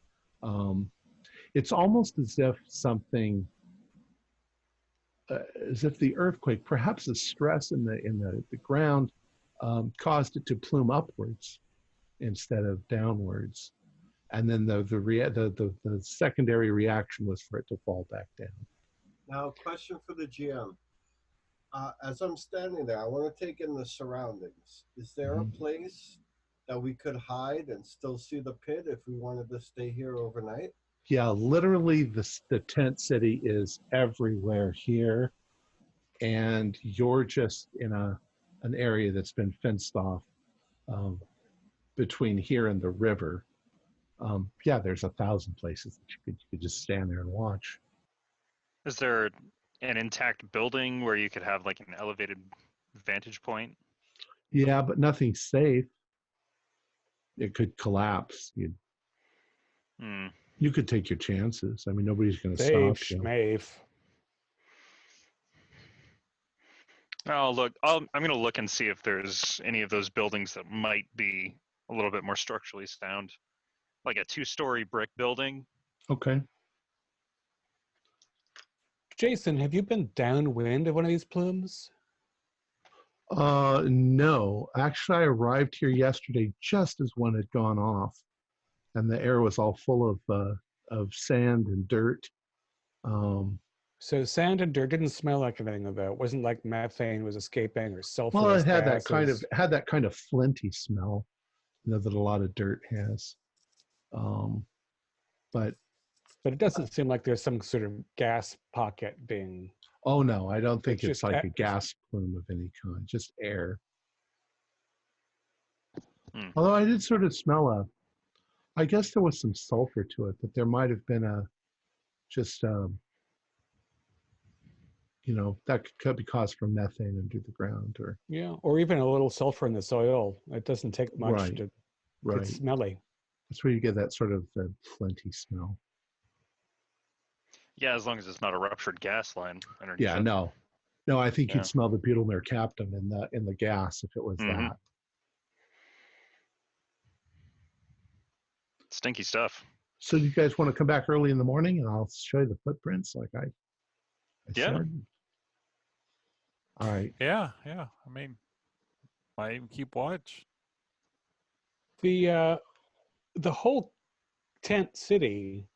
S1: It's almost as if something, as if the earthquake, perhaps the stress in the ground, caused it to plume upwards instead of downwards, and then the secondary reaction was for it to fall back down.
S6: Now, question for the GM. As I'm standing there, I want to take in the surroundings. Is there a place that we could hide and still see the pit if we wanted to stay here overnight?
S1: Yeah, literally the tent city is everywhere here, and you're just in an area that's been fenced off between here and the river. Yeah, there's 1,000 places that you could just stand there and watch.
S4: Is there an intact building where you could have like an elevated vantage point?
S1: Yeah, but nothing's safe. It could collapse. You could take your chances. I mean, nobody's going to stop you.
S5: Schmafe.
S4: Oh, look, I'm going to look and see if there's any of those buildings that might be a little bit more structurally sound, like a 2-story brick building.
S1: Okay.
S5: Jason, have you been downwind of one of these plumes?
S1: No. Actually, I arrived here yesterday just as one had gone off, and the air was all full of sand and dirt.
S5: So sand and dirt didn't smell like anything, though. It wasn't like methane was escaping or sulfur.
S1: Well, it had that kind of flinty smell, that a lot of dirt has. But
S5: But it doesn't seem like there's some sort of gas pocket being.
S1: Oh no, I don't think
S5: It's
S1: it's
S5: just
S1: like
S5: a-
S1: a gas plume of any kind, just air.
S4: Hmm.
S1: Although I did sort of smell I guess there was some sulfur to it, but there might have been that could be caused from methane under the ground or.
S5: Yeah, or even a little sulfur in the soil. It doesn't take much
S1: Right,
S5: to
S1: right.
S5: get smelly.
S1: That's where you get that sort of flinty smell.
S4: Yeah, as long as it's not a ruptured gas line underneath.
S1: Yeah,
S4: it.
S1: no, I think
S4: Yeah.
S1: you'd smell the butylmere captum in the gas if it was
S4: Mhm.
S1: that.
S4: Stinky stuff.
S1: So do you guys want to come back early in the morning and I'll show you the footprints like I
S4: Yeah.
S1: said? All right.
S2: Yeah. I mean, might even keep watch.
S5: The whole tent city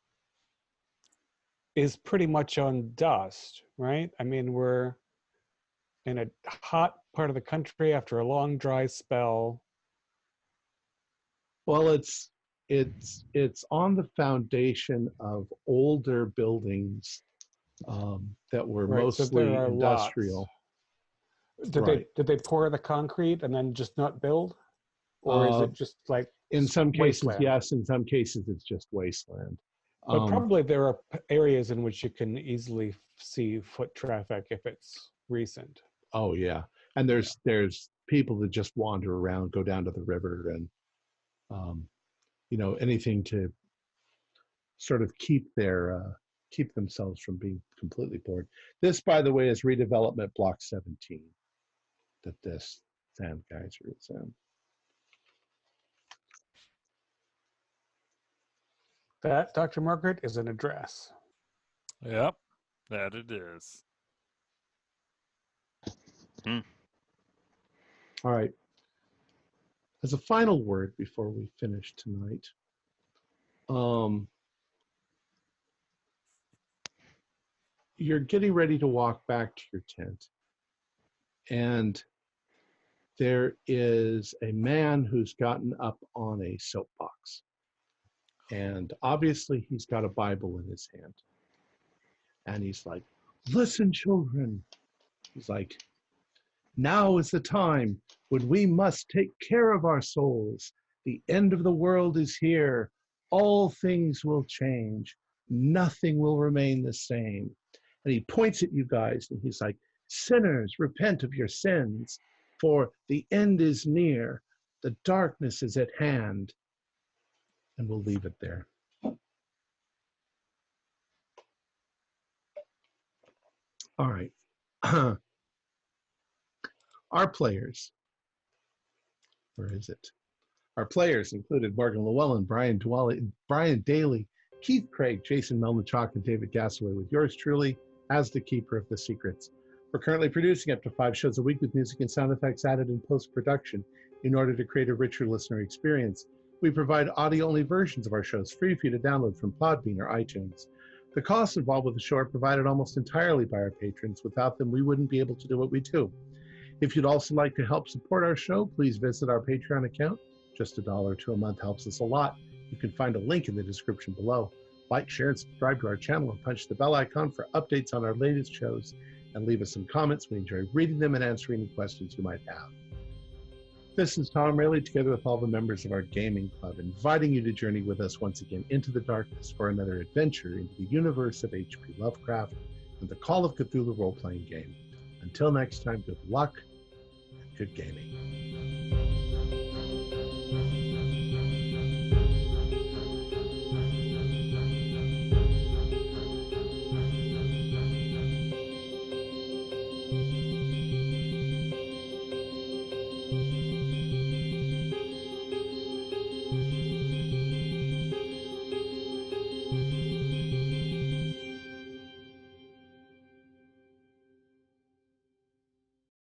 S5: is pretty much on dust, right? I mean, we're in a hot part of the country after a long dry spell.
S1: Well, it's on the foundation of older buildings that were
S5: Right, so
S1: mostly
S5: there are
S1: industrial.
S5: Did they pour the concrete and then just not build? Or is it just like
S1: In some cases,
S5: wasteland?
S1: yes. In some cases, it's just wasteland.
S5: But probably there are areas in which you can easily see foot traffic if it's recent.
S1: Oh yeah, and there's people that just wander around, go down to the river, and anything to sort of keep themselves from being completely bored. This, by the way, is redevelopment block 17 that this sand geyser is in.
S5: That, Dr. Margaret, is an address.
S2: Yep, that it is.
S1: All right. As a final word before we finish tonight, you're getting ready to walk back to your tent, and there is a man who's gotten up on a soapbox, and obviously he's got a Bible in his hand, and he's like, "Listen, children," he's like, "now is the time when we must take care of our souls. The end of the world is here. All things will change. Nothing will remain the same." And he points at you guys and he's like, "Sinners, repent of your sins, for the end is near. The darkness is at hand." And we'll leave it there. All right. Our players, where is it? Our players included Morgan Llewellyn, Brian Daly, Keith Craig, Jason Melnichuk, and David Gassaway, with yours truly as the keeper of the secrets. We're currently producing up to 5 shows a week with music and sound effects added in post-production in order to create a richer listener experience. We provide audio-only versions of our shows free for you to download from Podbean or iTunes. The costs involved with the show are provided almost entirely by our patrons. Without them, we wouldn't be able to do what we do. If you'd also like to help support our show, please visit our Patreon account. Just $1 a month helps us a lot. You can find a link in the description below. Like, share, and subscribe to our channel and punch the bell icon for updates on our latest shows. And leave us some comments. We enjoy reading them and answering any questions you might have. This is Tom Rayleigh, together with all the members of our gaming club, inviting you to journey with us once again into the darkness for another adventure into the universe of H.P. Lovecraft and the Call of Cthulhu role-playing game. Until next time, good luck and good gaming.